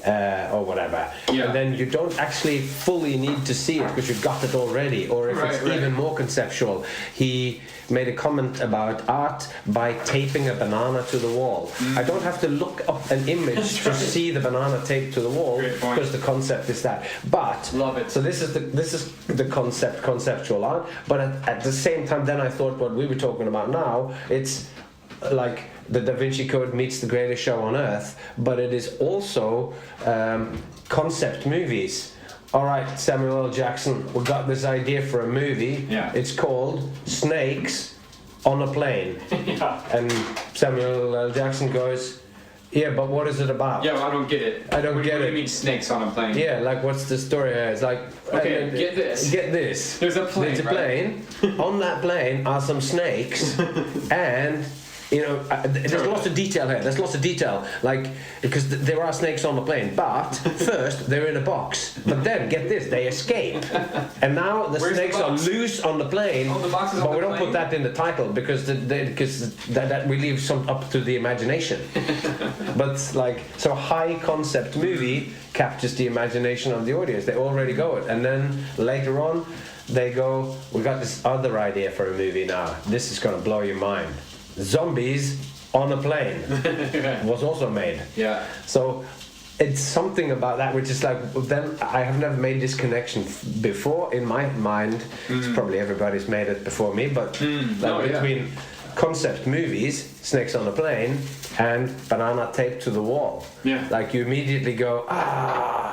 or whatever. Yeah. And then you don't actually fully need to see it because you've got it already. Or if it's even more conceptual, he made a comment about art by taping a banana to the wall. I don't have to look up an image to see the banana taped to the wall because the concept is that. But love it. So this is the conceptual art. But at the same time, then I thought what we were talking about now, it's like the Da Vinci Code meets the greatest show on earth, but it is also concept movies. All right, Samuel L. Jackson, we got this idea for a movie. Yeah. It's called Snakes on a Plane. Yeah. And Samuel L. Jackson goes, yeah, but what is it about? Yeah, well, I don't get it. I don't get What do it. you mean snakes on a plane? Yeah, like what's the story here? It's like, Okay, get this. Get this. There's a plane, There's a plane. On that plane are some snakes, and you know, there's lots of detail here. There's lots of detail, like because there are snakes on the plane. But first, they're in a box. But then, get this, they escape, and now the Where's snakes the are box? loose on the plane. Oh, the box is on but the we don't plane? put that in the title because that we leave some up to the imagination. But like, so high concept movie captures the imagination of the audience. They already go it, and then later on, they go, we got this other idea for a movie now. This is gonna blow your mind. Zombies on a plane was also made. Yeah. So it's something about that which is like, then I have never made this connection before in my mind. It's probably everybody's made it before me, but between concept movies, Snakes on a Plane, and banana taped to the wall. Yeah. Like you immediately go,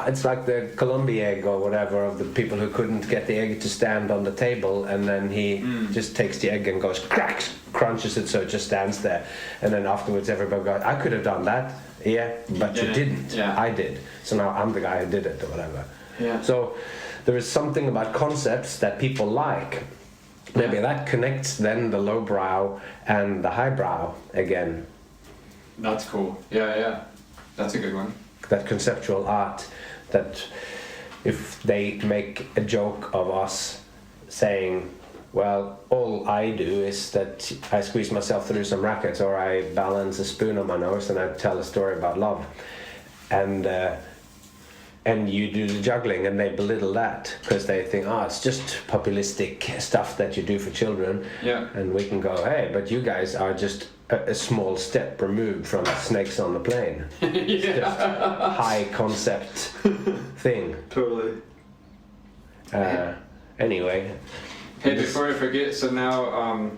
it's like the Colombi egg or whatever of the people who couldn't get the egg to stand on the table, and then he just takes the egg and goes cracks, crunches it so it just stands there, and then afterwards everybody goes, I could have done that. Yeah, but you didn't. Yeah. I did. So now I'm the guy who did it or whatever. Yeah. So there is something about concepts that people like. Maybe that connects then the lowbrow and the highbrow again. That's cool. Yeah. That's a good one. That conceptual art, that if they make a joke of us saying, well, all I do is that I squeeze myself through some rackets, or I balance a spoon on my nose and I tell a story about love, and you do the juggling, and they belittle that because they think, it's just populistic stuff that you do for children. Yeah. And we can go, hey, but you guys are just a small step removed from Snakes on the Plane. It's just a high concept thing. Totally. Anyway. Hey, before I forget, so now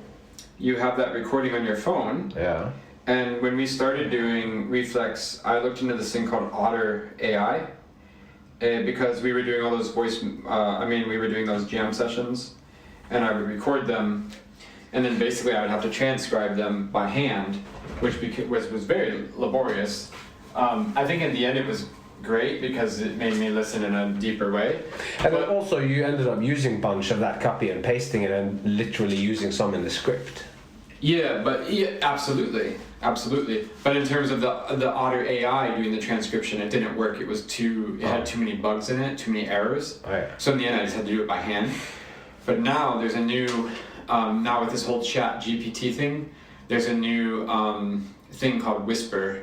you have that recording on your phone. Yeah. And when we started doing Reflex, I looked into this thing called Otter AI. Because we were doing all those we were doing those jam sessions, and I would record them, and then basically I would have to transcribe them by hand, which was very laborious. I think in the end it was great because it made me listen in a deeper way. And then also you ended up using a bunch of that copy and pasting it and literally using some in the script. Yeah, absolutely. But in terms of the Otter AI doing the transcription, it didn't work. It had too many bugs in it, too many errors. Oh, yeah. So in the end, I just had to do it by hand. But now there's a new, now with this whole Chat GPT thing, there's a new thing called Whisper.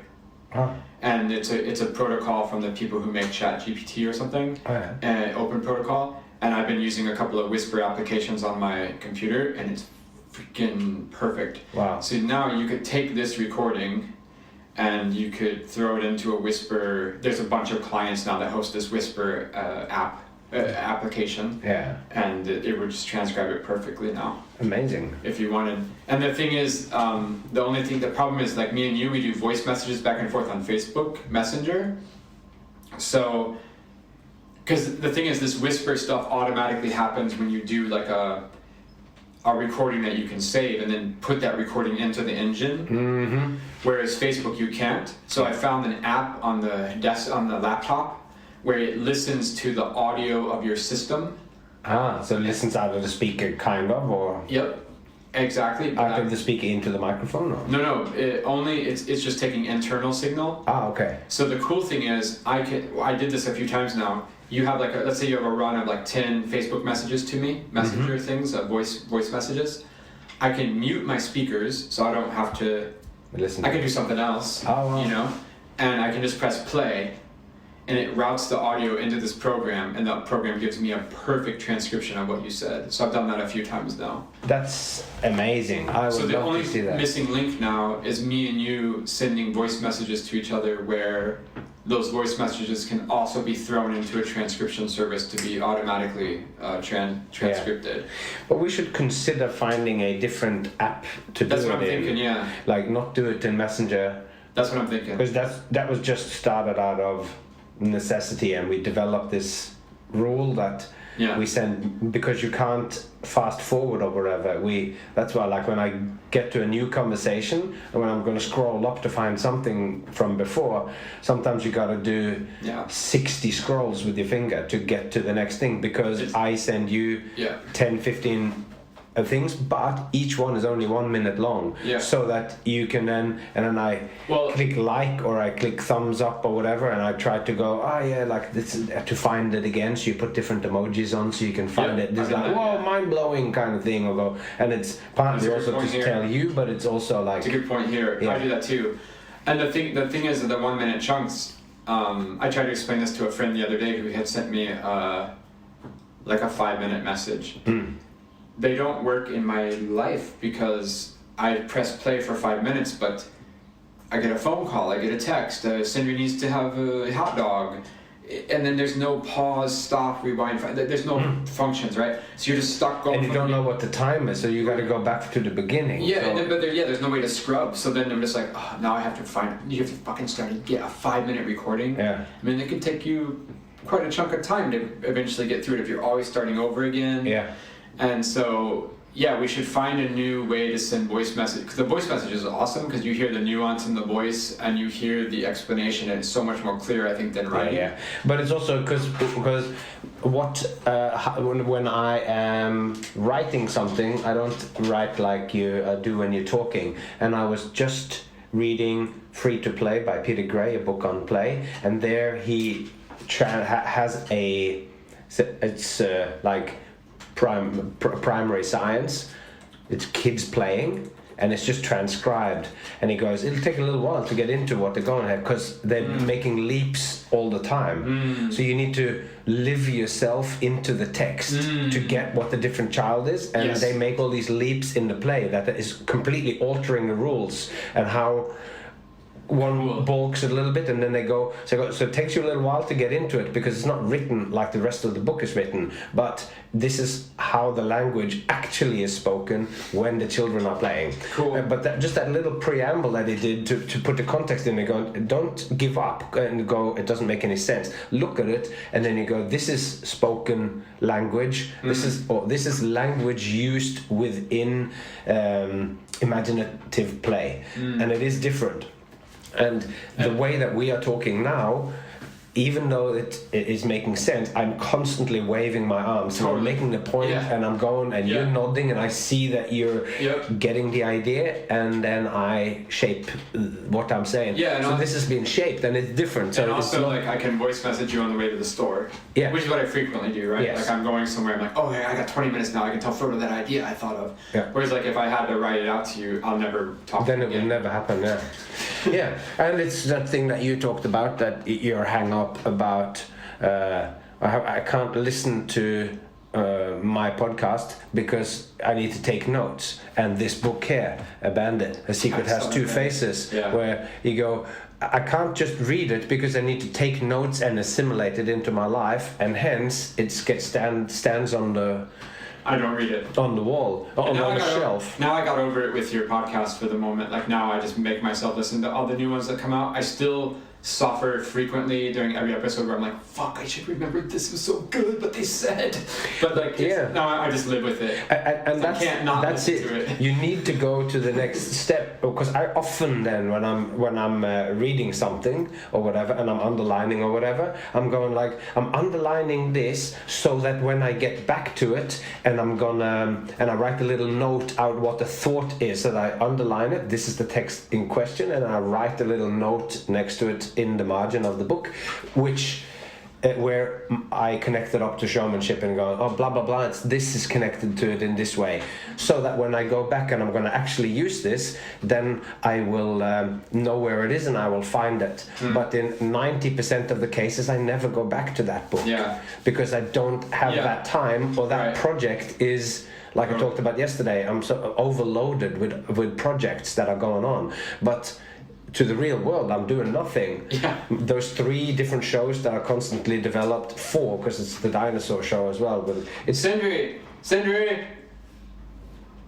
Huh. And it's a protocol from the people who make Chat GPT or something, an open protocol. And I've been using a couple of Whisper applications on my computer, and it's freaking perfect. Wow. So now you could take this recording and you could throw it into a Whisper. There's a bunch of clients now that host this Whisper application. Yeah. And it would just transcribe it perfectly now. Amazing. If you wanted. And the thing is, the problem is, like me and you, we do voice messages back and forth on Facebook Messenger. So, because the thing is, this Whisper stuff automatically happens when you do like a recording that you can save and then put that recording into the engine. Mm-hmm. Whereas Facebook, you can't. So I found an app on the laptop where it listens to the audio of your system. So it listens out of the speaker, kind of, or? Yep, exactly. Out of the speaker into the microphone, or? No. It's just taking internal signal. Okay. So the cool thing is, I did this a few times now. You have let's say you have a run of like 10 Facebook messages to me, messenger things, voice messages. I can mute my speakers so I don't have to listen. I can do something else, wow. you know, and I can just press play, and it routes the audio into this program, and the program gives me a perfect transcription of what you said. So I've done that a few times now. That's amazing. I would love to see that. The only missing link now is me and you sending voice messages to each other, where those voice messages can also be thrown into a transcription service to be automatically transcripted. Yeah. But we should consider finding a different app to do it in. That's what I'm thinking, yeah. Like, not do it in Messenger. That's what I'm thinking. Because that was just started out of necessity, and we developed this rule that we send, because you can't fast forward or whatever. That's why, like, when I get to a new conversation and when I'm going to scroll up to find something from before, sometimes you got to do 60 scrolls with your finger to get to the next thing, because I send you 10, 15 things, but each one is only 1 minute long, so that you can then I click like, or I click thumbs up or whatever, and I try to go like this to find it again, so you put different emojis on so you can find it. There's like mind-blowing kind of thing, although, and it's partly also to tell you, but it's also like, it's a good point here. I do that too. And the thing is that the 1 minute chunks, I tried to explain this to a friend the other day who had sent me like a 5 minute message. They don't work in my life because I press play for 5 minutes, but I get a phone call, I get a text, Sindri needs to have a hot dog, and then there's no pause, stop, rewind, there's no functions, right? So you're just stuck going. And you don't know what the time is, so you got to go back to the beginning. Yeah, so. There's no way to scrub, so then I'm just like, now I have to you have to fucking start and get a 5 minute recording. Yeah. I mean, it could take you quite a chunk of time to eventually get through it if you're always starting over again. Yeah. And so, we should find a new way to send voice message, because the voice message is awesome because you hear the nuance in the voice and you hear the explanation, and it's so much more clear, I think, than writing. Yeah. But it's also because when I am writing something, I don't write like you do when you're talking. And I was just reading Free to Play by Peter Gray, a book on play, and there he has it's like primary science. It's kids playing, and it's just transcribed, and he goes, it'll take a little while to get into what they're going to have, because they're making leaps all the time, so you need to live yourself into the text to get what the different child is, and they make all these leaps in the play that is completely altering the rules, and how one balks it a little bit, and then they go, so it takes you a little while to get into it, because it's not written like the rest of the book is written, but this is how the language actually is spoken when the children are playing. Cool. But just that little preamble that he did to put the context in, they go, don't give up and go, it doesn't make any sense. Look at it, and then you go, this is spoken language. This is language used within imaginative play, and it is different. And the way that we are talking now, even though it is making sense, I'm constantly waving my arms. So I'm making the point, and I'm going, and you're nodding, and I see that you're getting the idea, and then I shape what I'm saying. So this has been shaped, and it's different. So and it's also, like, I can voice message you on the way to the store, which is what I frequently do, right? Like, I'm going somewhere, I'm like, I got 20 minutes now, I can tell Frodo that idea I thought of. Whereas, like, if I had to write it out to you, I'll never talk to you again. Then it will never happen, and it's that thing that you talked about, that you're hang up about, I can't listen to my podcast because I need to take notes. And this book here, A Bandit, A Secret Has Two Faces, where you go, I can't just read it because I need to take notes and assimilate it into my life, and hence it stands on the... I don't read it. On the wall, on the shelf. Now I got over it with your podcast for the moment. Like now I just make myself listen to all the new ones that come out. I still suffer frequently during every episode where I'm like, fuck, I should remember this was so good, but they said. But like, now I just live with it. And I can't not listen to it. You need to go to the next step, because I often then when I'm reading something or whatever, and I'm underlining or whatever, I'm going like, I'm underlining this so that when I get back to it and I write a little note out what the thought is, that I underline it. This is the text in question, and I write a little note next to it in the margin of the book, which where I connect it up to showmanship and go, oh, blah blah blah, this is connected to it in this way, so that when I go back and I'm going to actually use this, then I will know where it is and I will find it. But in 90% of the cases I never go back to that book, because I don't have that time, or that project is, like I talked about yesterday, I'm so overloaded with projects that are going on. But to the real world, I'm doing nothing. Those 3 different shows that are constantly developed, 4, because it's the dinosaur show as well. But it's Sindri.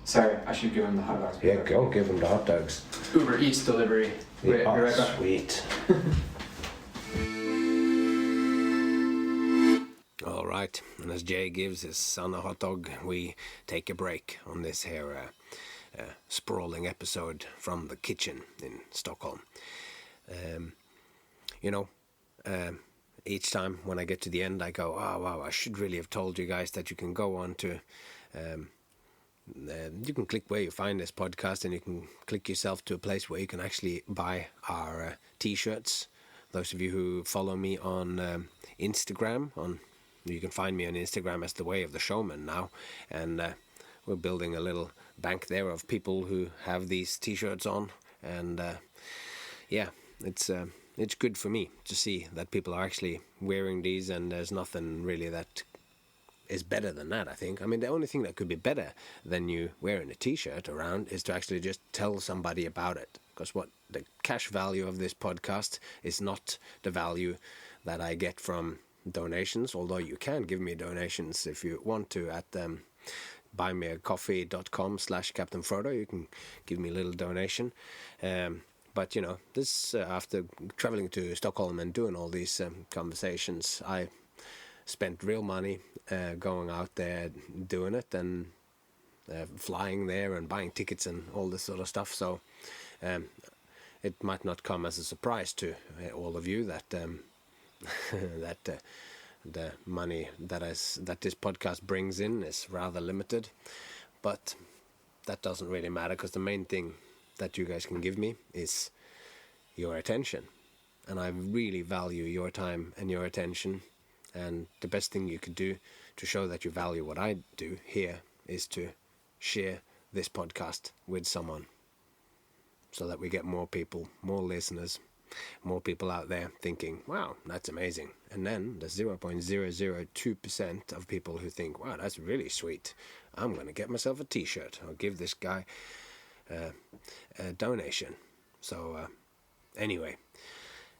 Sorry, I should give him the hot dogs. Yeah, go give him the hot dogs. Uber Eats delivery. Wait, oh, right back. Sweet. All right, and as Jay gives his son a hot dog, we take a break on this here sprawling episode from the kitchen in Stockholm. Each time when I get to the end, I go, oh wow, I should really have told you guys that you can go on to you can click where you find this podcast, and you can click yourself to a place where you can actually buy our t-shirts. Those of you who follow me on Instagram, you can find me on Instagram as The Way of the Showman now, and we're building a little bank there of people who have these t-shirts on, and it's good for me to see that people are actually wearing these, and there's nothing really that is better than that, I think. I mean, the only thing that could be better than you wearing a t-shirt around is to actually just tell somebody about it, because what the cash value of this podcast is not the value that I get from donations, although you can give me donations if you want to at buymeacoffee.com/Captain Frodo. You can give me a little donation. But, this after traveling to Stockholm and doing all these conversations, I spent real money going out there doing it, and flying there and buying tickets and all this sort of stuff. So it might not come as a surprise to all of you that the money that this podcast brings in is rather limited, but that doesn't really matter, because the main thing that you guys can give me is your attention, and I really value your time and your attention. And the best thing you could do to show that you value what I do here is to share this podcast with someone, so that we get more people, more listeners, more people out there thinking, wow, that's amazing. And then the 0.002% of people who think, wow, that's really sweet, I'm going to get myself a t-shirt or give this guy a donation. So anyway,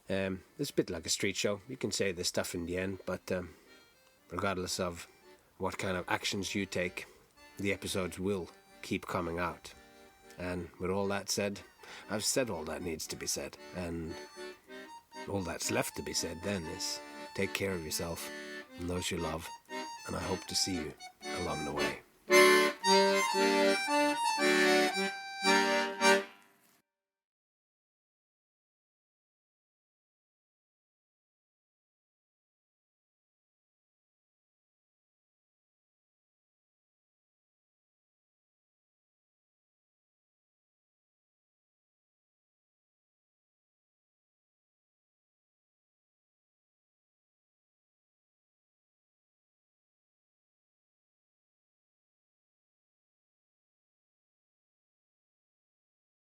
it's a bit like a street show. You can say this stuff in the end, but regardless of what kind of actions you take, the episodes will keep coming out. And with all that said, I've said all that needs to be said, and all that's left to be said then is take care of yourself and those you love, and I hope to see you along the way.